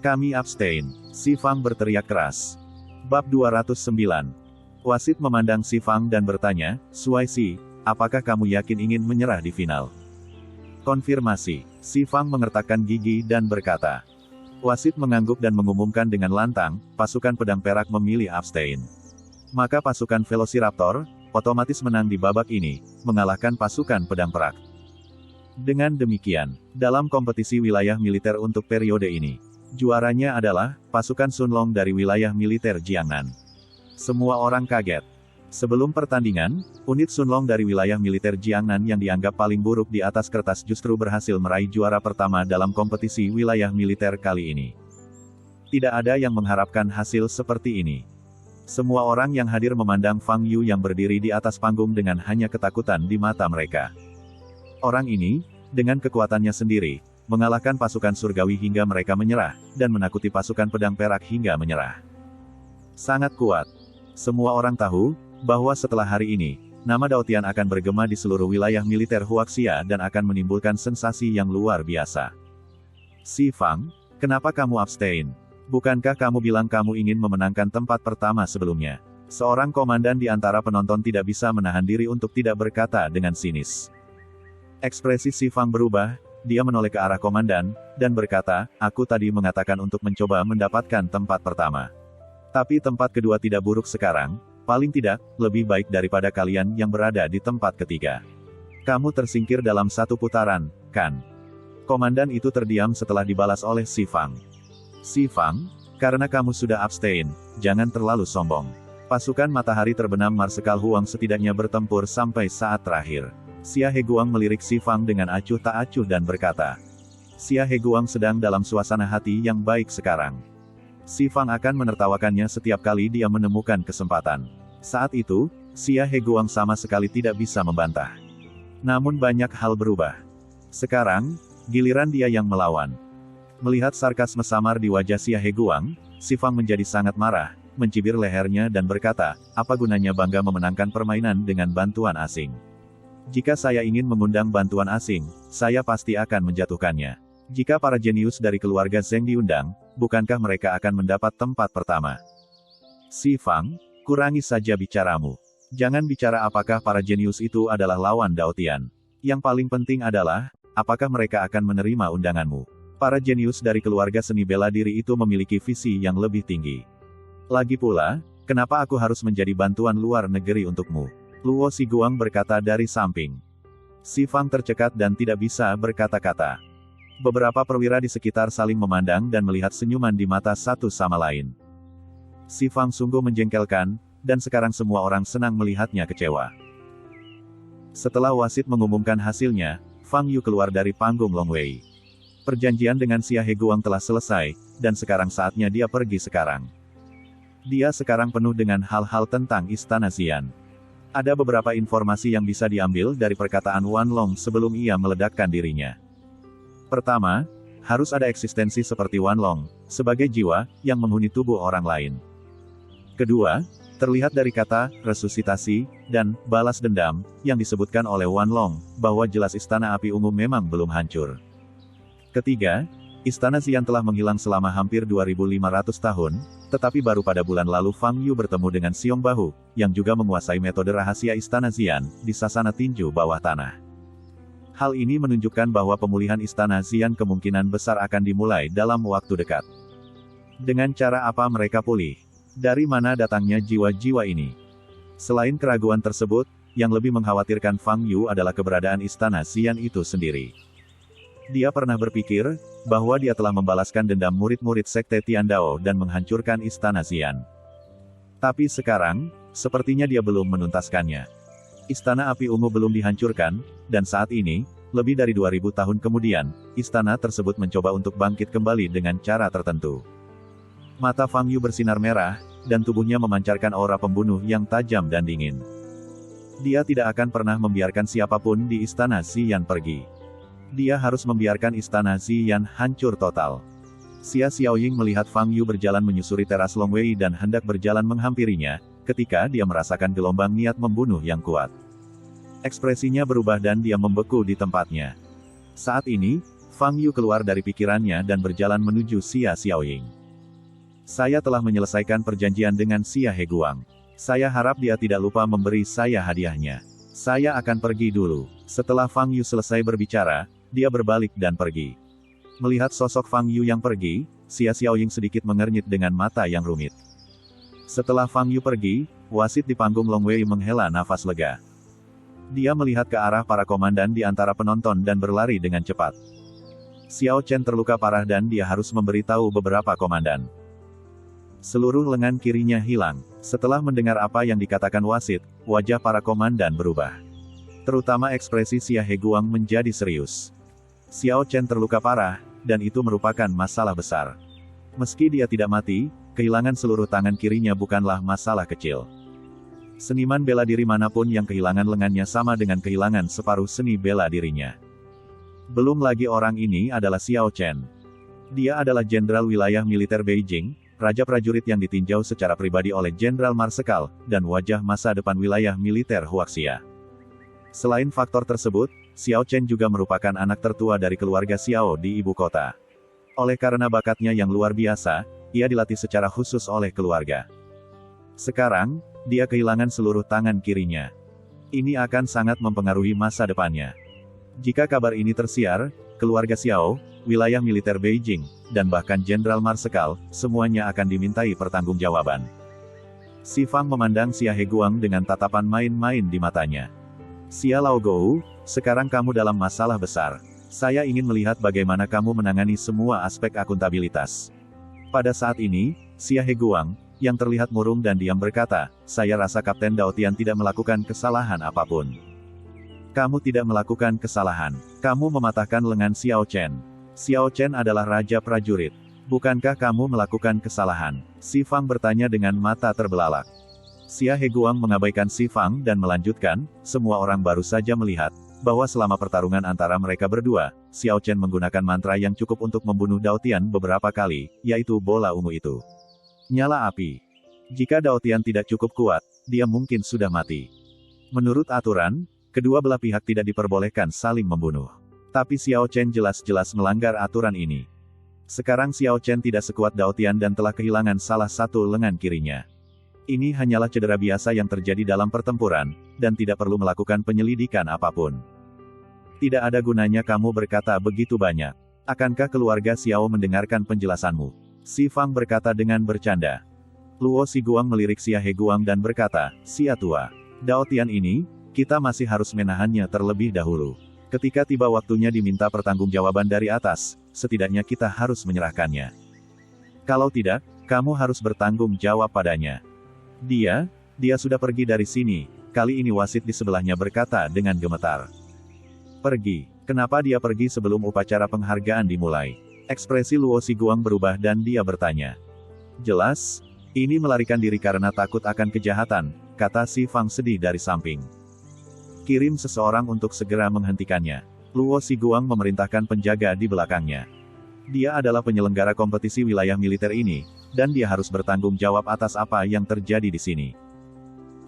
Kami abstain, Si Fang berteriak keras. Bab 209. Wasit memandang Si Fang dan bertanya, Suai Si, apakah kamu yakin ingin menyerah di final? Konfirmasi. Si Fang mengertakkan gigi dan berkata. Wasit mengangguk dan mengumumkan dengan lantang, pasukan pedang perak memilih abstain. Maka pasukan Velociraptor, otomatis menang di babak ini, mengalahkan pasukan pedang perak. Dengan demikian, dalam kompetisi wilayah militer untuk periode ini, juaranya adalah, pasukan Sunlong dari wilayah militer Jiangnan. Semua orang kaget. Sebelum pertandingan, unit Sunlong dari wilayah militer Jiangnan yang dianggap paling buruk di atas kertas justru berhasil meraih juara pertama dalam kompetisi wilayah militer kali ini. Tidak ada yang mengharapkan hasil seperti ini. Semua orang yang hadir memandang Fang Yu yang berdiri di atas panggung dengan hanya ketakutan di mata mereka. Orang ini, dengan kekuatannya sendiri, mengalahkan pasukan surgawi hingga mereka menyerah, dan menakuti pasukan pedang perak hingga menyerah. Sangat kuat. Semua orang tahu, bahwa setelah hari ini, nama Dao Tian akan bergema di seluruh wilayah militer Huaxia dan akan menimbulkan sensasi yang luar biasa. Si Fang, kenapa kamu abstain? Bukankah kamu bilang kamu ingin memenangkan tempat pertama sebelumnya? Seorang komandan di antara penonton tidak bisa menahan diri untuk tidak berkata dengan sinis. Ekspresi Si Fang berubah, dia menoleh ke arah komandan, dan berkata, aku tadi mengatakan untuk mencoba mendapatkan tempat pertama. Tapi tempat kedua tidak buruk sekarang. Paling tidak, lebih baik daripada kalian yang berada di tempat ketiga. Kamu tersingkir dalam 1 putaran, kan? Komandan itu terdiam setelah dibalas oleh Si Fang. Si Fang, karena kamu sudah abstain, jangan terlalu sombong. Pasukan matahari terbenam Marsekal Huang setidaknya bertempur sampai saat terakhir. Xia Heguang melirik Si Fang dengan acuh tak acuh dan berkata. Xia Heguang sedang dalam suasana hati yang baik sekarang. Si Fang akan menertawakannya setiap kali dia menemukan kesempatan. Saat itu, Xia Heguang sama sekali tidak bisa membantah. Namun banyak hal berubah. Sekarang, giliran dia yang melawan. Melihat sarkasme samar di wajah Xia Heguang, Si Fang menjadi sangat marah, mencibir lehernya dan berkata, apa gunanya bangga memenangkan permainan dengan bantuan asing? Jika saya ingin mengundang bantuan asing, saya pasti akan menjatuhkannya. Jika para jenius dari keluarga Zheng diundang, bukankah mereka akan mendapat tempat pertama? Si Fang, kurangi saja bicaramu. Jangan bicara apakah para jenius itu adalah lawan Dao Tian. Yang paling penting adalah, apakah mereka akan menerima undanganmu? Para jenius dari keluarga seni bela diri itu memiliki visi yang lebih tinggi. Lagi pula, kenapa aku harus menjadi bantuan luar negeri untukmu? Luo Xiguang berkata dari samping. Si Fang tercekat dan tidak bisa berkata-kata. Beberapa perwira di sekitar saling memandang dan melihat senyuman di mata satu sama lain. Si Fang sungguh menjengkelkan, dan sekarang semua orang senang melihatnya kecewa. Setelah wasit mengumumkan hasilnya, Fang Yu keluar dari panggung Long Wei. Perjanjian dengan Xia Heguang telah selesai, dan sekarang saatnya dia pergi sekarang. Dia sekarang penuh dengan hal-hal tentang Istana Xian. Ada beberapa informasi yang bisa diambil dari perkataan Wan Long sebelum ia meledakkan dirinya. Pertama, harus ada eksistensi seperti Wan Long, sebagai jiwa, yang menghuni tubuh orang lain. Kedua, terlihat dari kata, resusitasi, dan, balas dendam, yang disebutkan oleh Wan Long, bahwa jelas Istana Api Ungu memang belum hancur. Ketiga, Istana Xian telah menghilang selama hampir 2.500 tahun, tetapi baru pada bulan lalu Fang Yu bertemu dengan Xiong Bahu, yang juga menguasai metode rahasia Istana Xian, di sasana tinju bawah tanah. Hal ini menunjukkan bahwa pemulihan Istana Xian kemungkinan besar akan dimulai dalam waktu dekat. Dengan cara apa mereka pulih? Dari mana datangnya jiwa-jiwa ini? Selain keraguan tersebut, yang lebih mengkhawatirkan Fang Yu adalah keberadaan Istana Xian itu sendiri. Dia pernah berpikir, bahwa dia telah membalaskan dendam murid-murid Sekte Tiandao dan menghancurkan Istana Xian. Tapi sekarang, sepertinya dia belum menuntaskannya. Istana Api Ungu belum dihancurkan, dan saat ini, lebih dari 2000 tahun kemudian, istana tersebut mencoba untuk bangkit kembali dengan cara tertentu. Mata Fang Yu bersinar merah, dan tubuhnya memancarkan aura pembunuh yang tajam dan dingin. Dia tidak akan pernah membiarkan siapapun di Istana Xian pergi. Dia harus membiarkan Istana Xian hancur total. Xia Xiaoying melihat Fang Yu berjalan menyusuri teras Longwei dan hendak berjalan menghampirinya, ketika dia merasakan gelombang niat membunuh yang kuat. Ekspresinya berubah dan dia membeku di tempatnya. Saat ini, Fang Yu keluar dari pikirannya dan berjalan menuju Xia Xiaoying. Saya telah menyelesaikan perjanjian dengan Xia Heguang. Saya harap dia tidak lupa memberi saya hadiahnya. Saya akan pergi dulu. Setelah Fang Yu selesai berbicara, dia berbalik dan pergi. Melihat sosok Fang Yu yang pergi, Xia Xiaoying sedikit mengernyit dengan mata yang rumit. Setelah Fang Yu pergi, wasit di panggung Longwei menghela nafas lega. Dia melihat ke arah para komandan di antara penonton dan berlari dengan cepat. Xiao Chen terluka parah dan dia harus memberitahu beberapa komandan. Seluruh lengan kirinya hilang. Setelah mendengar apa yang dikatakan wasit, wajah para komandan berubah. Terutama ekspresi Xia Heguang menjadi serius. Xiao Chen terluka parah, dan itu merupakan masalah besar. Meski dia tidak mati, kehilangan seluruh tangan kirinya bukanlah masalah kecil. Seniman bela diri manapun yang kehilangan lengannya sama dengan kehilangan separuh seni bela dirinya. Belum lagi orang ini adalah Xiao Chen. Dia adalah Jenderal Wilayah Militer Beijing, Raja Prajurit yang ditinjau secara pribadi oleh Jenderal Marsekal, dan wajah masa depan wilayah militer Huaxia. Selain faktor tersebut, Xiao Chen juga merupakan anak tertua dari keluarga Xiao di ibu kota. Oleh karena bakatnya yang luar biasa, ia dilatih secara khusus oleh keluarga. Sekarang, dia kehilangan seluruh tangan kirinya. Ini akan sangat mempengaruhi masa depannya. Jika kabar ini tersiar, keluarga Xiao, wilayah militer Beijing, dan bahkan Jenderal Marsekal, semuanya akan dimintai pertanggungjawaban. Si Fang memandang Xia Heguang dengan tatapan main-main di matanya. Xia Laogou, sekarang kamu dalam masalah besar. Saya ingin melihat bagaimana kamu menangani semua aspek akuntabilitas. Pada saat ini, Xia Heguang, yang terlihat murung dan diam berkata, saya rasa Kapten Dao Tian tidak melakukan kesalahan apapun. Kamu tidak melakukan kesalahan. Kamu mematahkan lengan Xiao Chen. Xiao Chen adalah Raja Prajurit. Bukankah kamu melakukan kesalahan? Si Fang bertanya dengan mata terbelalak. Xia Heguang mengabaikan Si Fang dan melanjutkan, semua orang baru saja melihat, bahwa selama pertarungan antara mereka berdua, Xiao Chen menggunakan mantra yang cukup untuk membunuh Dao Tian beberapa kali, yaitu bola ungu itu. Nyala api. Jika Dao Tian tidak cukup kuat, dia mungkin sudah mati. Menurut aturan, kedua belah pihak tidak diperbolehkan saling membunuh. Tapi Xiao Chen jelas-jelas melanggar aturan ini. Sekarang Xiao Chen tidak sekuat Dao Tian dan telah kehilangan salah satu lengan kirinya. Ini hanyalah cedera biasa yang terjadi dalam pertempuran, dan tidak perlu melakukan penyelidikan apapun. Tidak ada gunanya kamu berkata begitu banyak. Akankah keluarga Xiao mendengarkan penjelasanmu? Si Fang berkata dengan bercanda. Luo Xiguang melirik Xia Heguang dan berkata, Xia tua, Dao Tian ini, kita masih harus menahannya terlebih dahulu. Ketika tiba waktunya diminta pertanggungjawaban dari atas, setidaknya kita harus menyerahkannya. Kalau tidak, kamu harus bertanggung jawab padanya. Dia sudah pergi dari sini. Kali ini wasit di sebelahnya berkata dengan gemetar. Pergi. Kenapa dia pergi sebelum upacara penghargaan dimulai? Ekspresi Luo Xiguang berubah dan dia bertanya. Jelas, ini melarikan diri karena takut akan kejahatan, kata Si Fang sedih dari samping. Kirim seseorang untuk segera menghentikannya. Luo Xiguang memerintahkan penjaga di belakangnya. Dia adalah penyelenggara kompetisi wilayah militer ini, dan dia harus bertanggung jawab atas apa yang terjadi di sini.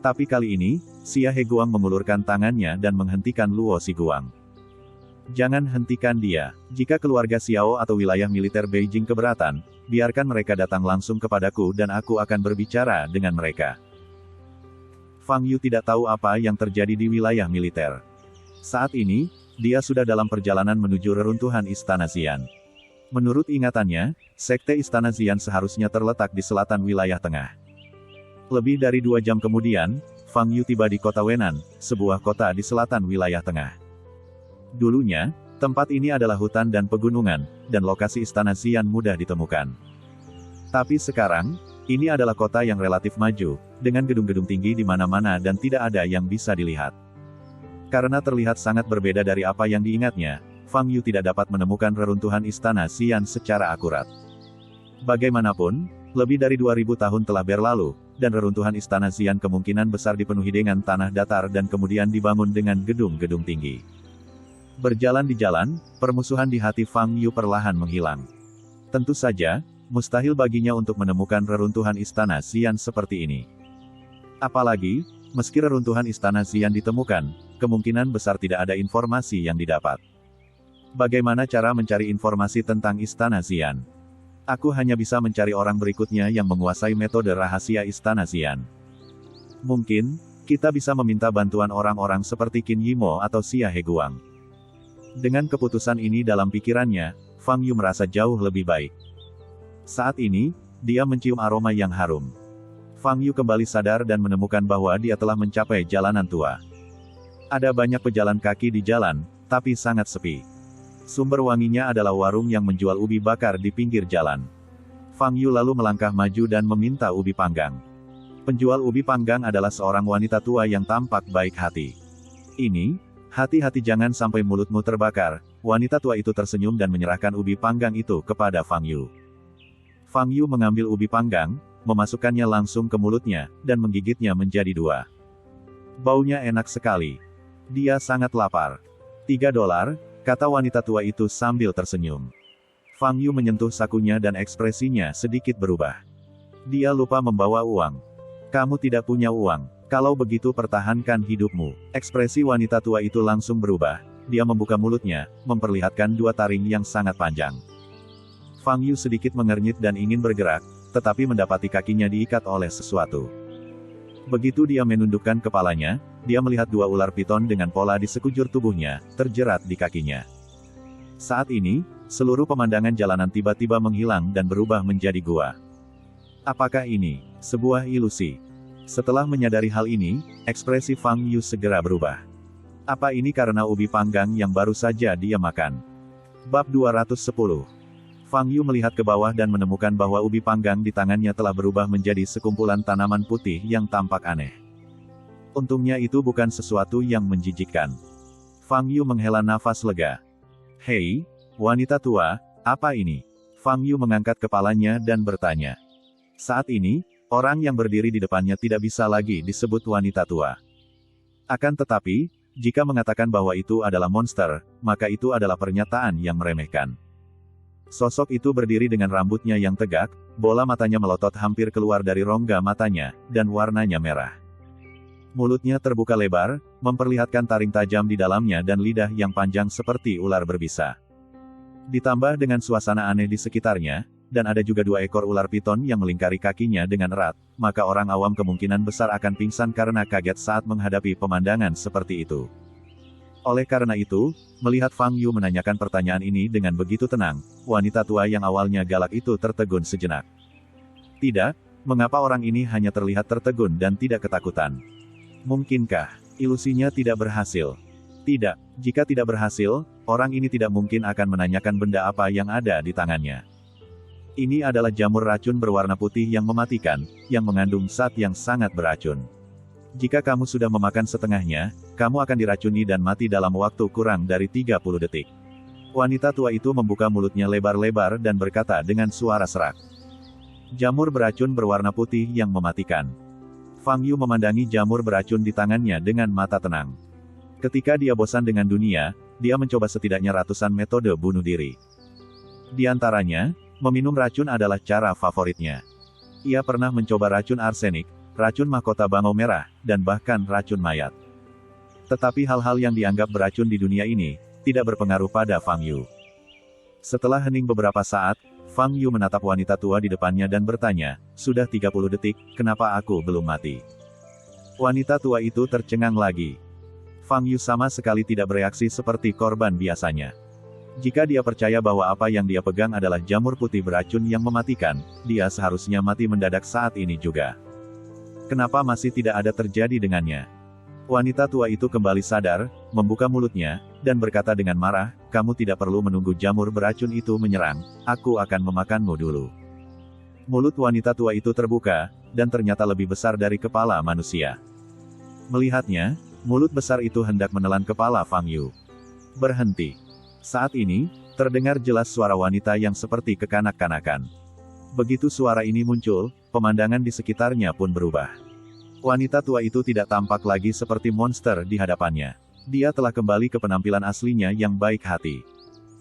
Tapi kali ini, Xia Heguang mengulurkan tangannya dan menghentikan Luo Xiguang. Jangan hentikan dia. Jika keluarga Xiao atau wilayah militer Beijing keberatan, biarkan mereka datang langsung kepadaku dan aku akan berbicara dengan mereka. Fang Yu tidak tahu apa yang terjadi di wilayah militer. Saat ini, dia sudah dalam perjalanan menuju reruntuhan Istana Xian. Menurut ingatannya, Sekte Istana Xian seharusnya terletak di selatan wilayah tengah. Lebih dari 2 jam kemudian, Fang Yu tiba di kota Wenan, sebuah kota di selatan wilayah tengah. Dulunya, Tempat ini adalah hutan dan pegunungan, dan lokasi istana Xian mudah ditemukan. Tapi sekarang, ini adalah kota yang relatif maju, dengan gedung-gedung tinggi di mana-mana dan tidak ada yang bisa dilihat. Karena terlihat sangat berbeda dari apa yang diingatnya, Fang Yu tidak dapat menemukan reruntuhan istana Xian secara akurat. Bagaimanapun, lebih dari 2000 tahun telah berlalu, dan reruntuhan istana Xian kemungkinan besar dipenuhi dengan tanah datar dan kemudian dibangun dengan gedung-gedung tinggi. Berjalan di jalan, permusuhan di hati Fang Yu perlahan menghilang. Tentu saja, mustahil baginya untuk menemukan reruntuhan istana Xian seperti ini. Apalagi, meski reruntuhan istana Xian ditemukan, kemungkinan besar tidak ada informasi yang didapat. Bagaimana cara mencari informasi tentang istana Xian? Aku hanya bisa mencari orang berikutnya yang menguasai metode rahasia istana Xian. Mungkin, kita bisa meminta bantuan orang-orang seperti Qin Yimo atau Xia Heguang. Dengan keputusan ini dalam pikirannya, Fang Yu merasa jauh lebih baik. Saat ini, dia mencium aroma yang harum. Fang Yu kembali sadar dan menemukan bahwa dia telah mencapai jalanan tua. Ada banyak pejalan kaki di jalan, tapi sangat sepi. Sumber wanginya adalah warung yang menjual ubi bakar di pinggir jalan. Fang Yu lalu melangkah maju dan meminta ubi panggang. Penjual ubi panggang adalah seorang wanita tua yang tampak baik hati. Ini, hati-hati jangan sampai mulutmu terbakar, wanita tua itu tersenyum dan menyerahkan ubi panggang itu kepada Fang Yu. Fang Yu mengambil ubi panggang, memasukkannya langsung ke mulutnya, dan menggigitnya menjadi 2. Baunya enak sekali. Dia sangat lapar. $3, kata wanita tua itu sambil tersenyum. Fang Yu menyentuh sakunya dan ekspresinya sedikit berubah. Dia lupa membawa uang. Kamu tidak punya uang. Kalau begitu pertahankan hidupmu. Ekspresi wanita tua itu langsung berubah. Dia membuka mulutnya, memperlihatkan 2 taring yang sangat panjang. Fang Yu sedikit mengernyit dan ingin bergerak, tetapi mendapati kakinya diikat oleh sesuatu. Begitu dia menundukkan kepalanya, dia melihat 2 ular piton dengan pola di sekujur tubuhnya, terjerat di kakinya. Saat ini, seluruh pemandangan jalanan tiba-tiba menghilang dan berubah menjadi gua. Apakah ini sebuah ilusi? Setelah menyadari hal ini, ekspresi Fang Yu segera berubah. Apa ini karena ubi panggang yang baru saja dia makan? Bab 210. Fang Yu melihat ke bawah dan menemukan bahwa ubi panggang di tangannya telah berubah menjadi sekumpulan tanaman putih yang tampak aneh. Untungnya itu bukan sesuatu yang menjijikkan. Fang Yu menghela nafas lega. Hei, wanita tua, apa ini? Fang Yu mengangkat kepalanya dan bertanya. Saat ini, orang yang berdiri di depannya tidak bisa lagi disebut wanita tua. Akan tetapi, jika mengatakan bahwa itu adalah monster, maka itu adalah pernyataan yang meremehkan. Sosok itu berdiri dengan rambutnya yang tegak, bola matanya melotot hampir keluar dari rongga matanya, dan warnanya merah. Mulutnya terbuka lebar, memperlihatkan taring tajam di dalamnya dan lidah yang panjang seperti ular berbisa. Ditambah dengan suasana aneh di sekitarnya, dan ada juga 2 ekor ular piton yang melingkari kakinya dengan erat, maka orang awam kemungkinan besar akan pingsan karena kaget saat menghadapi pemandangan seperti itu. Oleh karena itu, melihat Fang Yu menanyakan pertanyaan ini dengan begitu tenang, wanita tua yang awalnya galak itu tertegun sejenak. Tidak, mengapa orang ini hanya terlihat tertegun dan tidak ketakutan? Mungkinkah ilusinya tidak berhasil? Tidak, jika tidak berhasil, orang ini tidak mungkin akan menanyakan benda apa yang ada di tangannya. Ini adalah jamur racun berwarna putih yang mematikan, yang mengandung zat yang sangat beracun. Jika kamu sudah memakan setengahnya, kamu akan diracuni dan mati dalam waktu kurang dari 30 detik. Wanita tua itu membuka mulutnya lebar-lebar dan berkata dengan suara serak. Jamur beracun berwarna putih yang mematikan. Fang Yu memandangi jamur beracun di tangannya dengan mata tenang. Ketika dia bosan dengan dunia, dia mencoba setidaknya ratusan metode bunuh diri. Di antaranya, meminum racun adalah cara favoritnya. Ia pernah mencoba racun arsenik, racun mahkota bangau merah, dan bahkan racun mayat. Tetapi hal-hal yang dianggap beracun di dunia ini, tidak berpengaruh pada Fang Yu. Setelah hening beberapa saat, Fang Yu menatap wanita tua di depannya dan bertanya, sudah 30 detik, kenapa aku belum mati? Wanita tua itu tercengang lagi. Fang Yu sama sekali tidak bereaksi seperti korban biasanya. Jika dia percaya bahwa apa yang dia pegang adalah jamur putih beracun yang mematikan, dia seharusnya mati mendadak saat ini juga. Kenapa masih tidak ada terjadi dengannya? Wanita tua itu kembali sadar, membuka mulutnya, dan berkata dengan marah, "Kamu tidak perlu menunggu jamur beracun itu menyerang, aku akan memakanmu dulu." Mulut wanita tua itu terbuka, dan ternyata lebih besar dari kepala manusia. Melihatnya, mulut besar itu hendak menelan kepala Fang Yu. Berhenti. Saat ini, terdengar jelas suara wanita yang seperti kekanak-kanakan. Begitu suara ini muncul, pemandangan di sekitarnya pun berubah. Wanita tua itu tidak tampak lagi seperti monster di hadapannya. Dia telah kembali ke penampilan aslinya yang baik hati.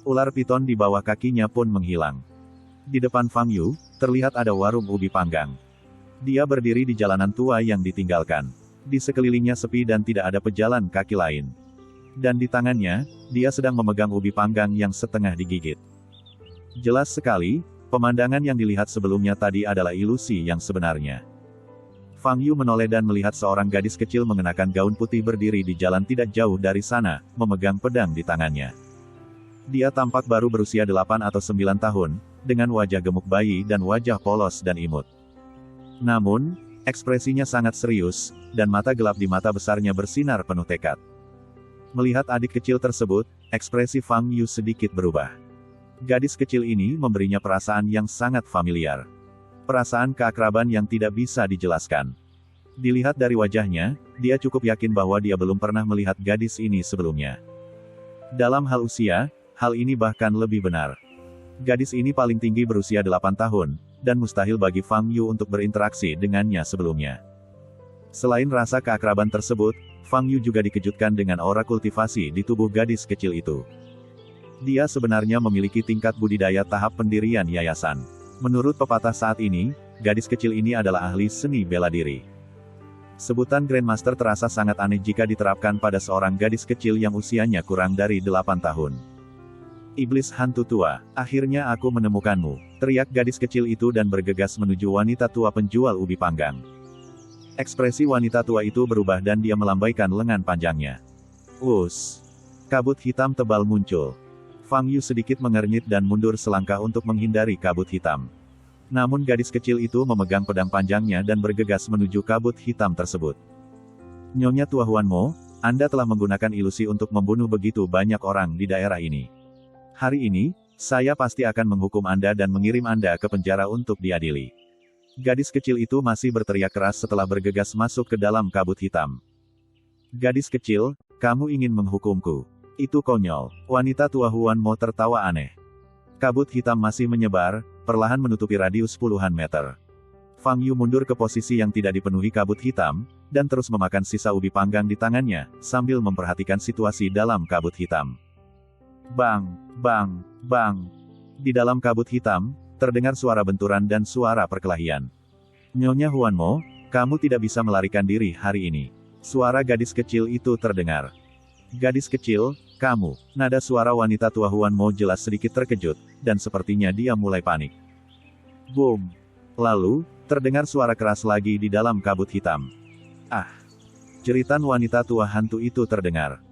Ular piton di bawah kakinya pun menghilang. Di depan Fang Yu, terlihat ada warung ubi panggang. Dia berdiri di jalanan tua yang ditinggalkan. Di sekelilingnya sepi dan tidak ada pejalan kaki lain. Dan di tangannya, dia sedang memegang ubi panggang yang setengah digigit. Jelas sekali, pemandangan yang dilihat sebelumnya tadi adalah ilusi yang sebenarnya. Fang Yu menoleh dan melihat seorang gadis kecil mengenakan gaun putih berdiri di jalan tidak jauh dari sana, memegang pedang di tangannya. Dia tampak baru berusia 8 atau 9 tahun, dengan wajah gemuk bayi dan wajah polos dan imut. Namun, ekspresinya sangat serius, dan mata gelap di mata besarnya bersinar penuh tekad. Melihat adik kecil tersebut, ekspresi Fang Yu sedikit berubah. Gadis kecil ini memberinya perasaan yang sangat familiar. Perasaan keakraban yang tidak bisa dijelaskan. Dilihat dari wajahnya, dia cukup yakin bahwa dia belum pernah melihat gadis ini sebelumnya. Dalam hal usia, hal ini bahkan lebih benar. Gadis ini paling tinggi berusia 8 tahun, dan mustahil bagi Fang Yu untuk berinteraksi dengannya sebelumnya. Selain rasa keakraban tersebut, Fang Yu juga dikejutkan dengan aura kultivasi di tubuh gadis kecil itu. Dia sebenarnya memiliki tingkat budidaya tahap pendirian yayasan. Menurut pepatah saat ini, gadis kecil ini adalah ahli seni bela diri. Sebutan Grandmaster terasa sangat aneh jika diterapkan pada seorang gadis kecil yang usianya kurang dari 8 tahun. "Iblis hantu tua, akhirnya aku menemukanmu," teriak gadis kecil itu dan bergegas menuju wanita tua penjual ubi panggang. Ekspresi wanita tua itu berubah dan dia melambaikan lengan panjangnya. Us! Kabut hitam tebal muncul. Fang Yu sedikit mengernyit dan mundur selangkah untuk menghindari kabut hitam. Namun gadis kecil itu memegang pedang panjangnya dan bergegas menuju kabut hitam tersebut. "Nyonya Tua Huan Mo, Anda telah menggunakan ilusi untuk membunuh begitu banyak orang di daerah ini. Hari ini, saya pasti akan menghukum Anda dan mengirim Anda ke penjara untuk diadili." Gadis kecil itu masih berteriak keras setelah bergegas masuk ke dalam kabut hitam. "Gadis kecil, kamu ingin menghukumku? Itu konyol." Wanita tua Huan Mo tertawa aneh. Kabut hitam masih menyebar, perlahan menutupi radius puluhan meter. Fang Yu mundur ke posisi yang tidak dipenuhi kabut hitam, dan terus memakan sisa ubi panggang di tangannya, sambil memperhatikan situasi dalam kabut hitam. Bang, bang, bang. Di dalam kabut hitam, terdengar suara benturan dan suara perkelahian. "Nyonya Huan Mo, kamu tidak bisa melarikan diri hari ini." Suara gadis kecil itu terdengar. "Gadis kecil, kamu." Nada suara wanita tua Huan Mo jelas sedikit terkejut, dan sepertinya dia mulai panik. Boom. Lalu, terdengar suara keras lagi di dalam kabut hitam. "Ah!" Jeritan wanita tua hantu itu terdengar.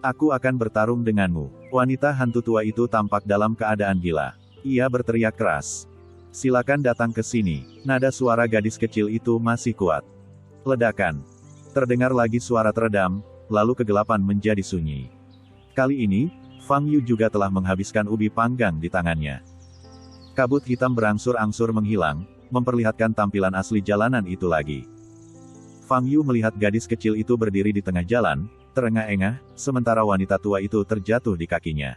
"Aku akan bertarung denganmu." Wanita hantu tua itu tampak dalam keadaan gila. Ia berteriak keras. "Silakan datang ke sini." Nada suara gadis kecil itu masih kuat. Ledakan. Terdengar lagi suara teredam, lalu kegelapan menjadi sunyi. Kali ini, Fang Yu juga telah menghabiskan ubi panggang di tangannya. Kabut hitam berangsur-angsur menghilang, memperlihatkan tampilan asli jalanan itu lagi. Fang Yu melihat gadis kecil itu berdiri di tengah jalan, terengah-engah, sementara wanita tua itu terjatuh di kakinya.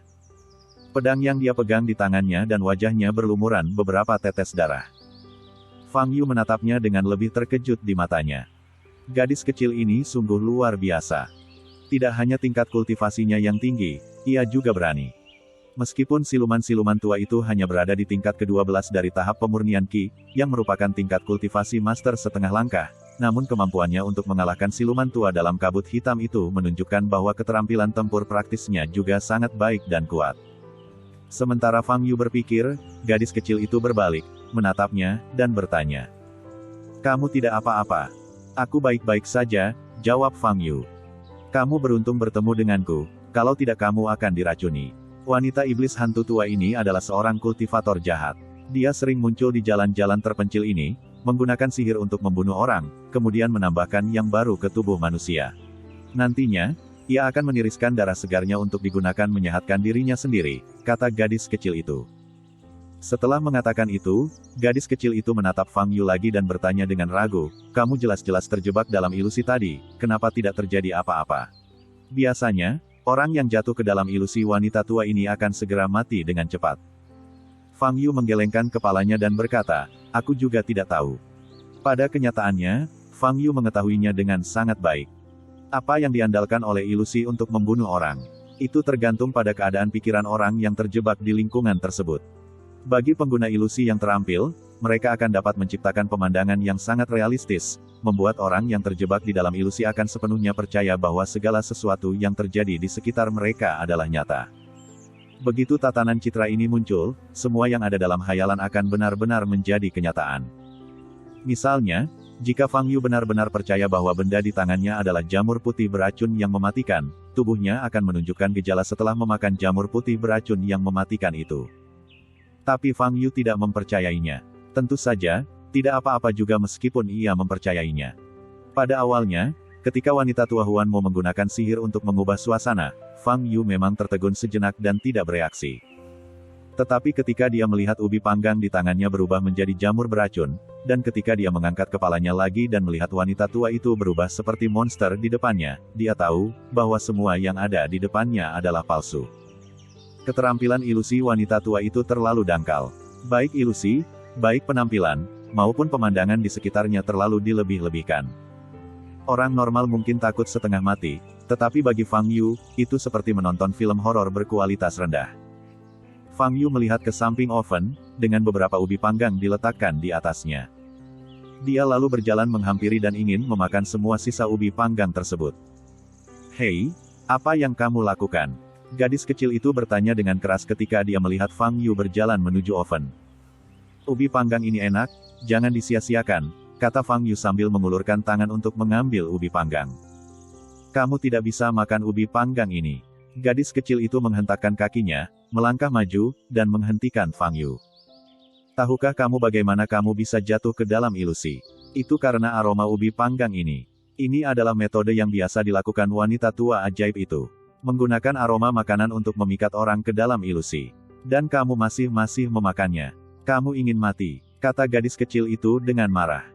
Pedang yang dia pegang di tangannya dan wajahnya berlumuran beberapa tetes darah. Fang Yu menatapnya dengan lebih terkejut di matanya. Gadis kecil ini sungguh luar biasa. Tidak hanya tingkat kultivasinya yang tinggi, ia juga berani. Meskipun siluman-siluman tua itu hanya berada di tingkat ke-12 dari tahap pemurnian Qi, yang merupakan tingkat kultivasi master setengah langkah, namun kemampuannya untuk mengalahkan siluman tua dalam kabut hitam itu menunjukkan bahwa keterampilan tempur praktisnya juga sangat baik dan kuat. Sementara Fang Yu berpikir, gadis kecil itu berbalik, menatapnya, dan bertanya. "Kamu tidak apa-apa?" "Aku baik-baik saja," jawab Fang Yu. "Kamu beruntung bertemu denganku, kalau tidak kamu akan diracuni." Wanita iblis hantu tua ini adalah seorang kultivator jahat. Dia sering muncul di jalan-jalan terpencil ini, menggunakan sihir untuk membunuh orang, kemudian menambahkan yang baru ke tubuh manusia. Nantinya, Ia akan meniriskan darah segarnya untuk digunakan menyehatkan dirinya sendiri, kata gadis kecil itu. Setelah mengatakan itu, gadis kecil itu menatap Fang Yu lagi dan bertanya dengan ragu, kamu jelas-jelas terjebak dalam ilusi tadi, kenapa tidak terjadi apa-apa? Biasanya, orang yang jatuh ke dalam ilusi wanita tua ini akan segera mati dengan cepat. Fang Yu menggelengkan kepalanya dan berkata, aku juga tidak tahu. Pada kenyataannya, Fang Yu mengetahuinya dengan sangat baik. Apa yang diandalkan oleh ilusi untuk membunuh orang? Itu tergantung pada keadaan pikiran orang yang terjebak di lingkungan tersebut. Bagi pengguna ilusi yang terampil, mereka akan dapat menciptakan pemandangan yang sangat realistis, membuat orang yang terjebak di dalam ilusi akan sepenuhnya percaya bahwa segala sesuatu yang terjadi di sekitar mereka adalah nyata. Begitu tatanan citra ini muncul, semua yang ada dalam hayalan akan benar-benar menjadi kenyataan. Misalnya, jika Fang Yu benar-benar percaya bahwa benda di tangannya adalah jamur putih beracun yang mematikan, tubuhnya akan menunjukkan gejala setelah memakan jamur putih beracun yang mematikan itu. Tapi Fang Yu tidak mempercayainya. Tentu saja, tidak apa-apa juga meskipun ia mempercayainya. Pada awalnya, ketika wanita tua Huan mau menggunakan sihir untuk mengubah suasana, Fang Yu memang tertegun sejenak dan tidak bereaksi. Tetapi ketika dia melihat ubi panggang di tangannya berubah menjadi jamur beracun, dan ketika dia mengangkat kepalanya lagi dan melihat wanita tua itu berubah seperti monster di depannya, dia tahu bahwa semua yang ada di depannya adalah palsu. Keterampilan ilusi wanita tua itu terlalu dangkal. Baik ilusi, baik penampilan, maupun pemandangan di sekitarnya terlalu dilebih-lebihkan. Orang normal mungkin takut setengah mati, tetapi bagi Fang Yu, itu seperti menonton film horor berkualitas rendah. Fang Yu melihat ke samping oven, dengan beberapa ubi panggang diletakkan di atasnya. Dia lalu berjalan menghampiri dan ingin memakan semua sisa ubi panggang tersebut. Hei, apa yang kamu lakukan? Gadis kecil itu bertanya dengan keras ketika dia melihat Fang Yu berjalan menuju oven. Ubi panggang ini enak, jangan disia-siakan, kata Fang Yu sambil mengulurkan tangan untuk mengambil ubi panggang. Kamu tidak bisa makan ubi panggang ini. Gadis kecil itu menghentakkan kakinya, melangkah maju, dan menghentikan Fang Yu. Tahukah kamu bagaimana kamu bisa jatuh ke dalam ilusi? Itu karena aroma ubi panggang ini. Ini adalah metode yang biasa dilakukan wanita tua ajaib itu. Menggunakan aroma makanan untuk memikat orang ke dalam ilusi. Dan kamu masih memakannya. Kamu ingin mati, kata gadis kecil itu dengan marah.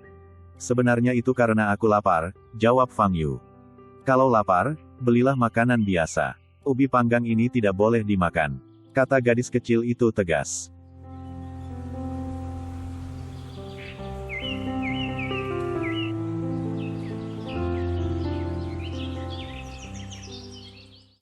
Sebenarnya itu karena aku lapar, jawab Fang Yu. Kalau lapar, belilah makanan biasa. Ubi panggang ini tidak boleh dimakan, kata gadis kecil itu tegas.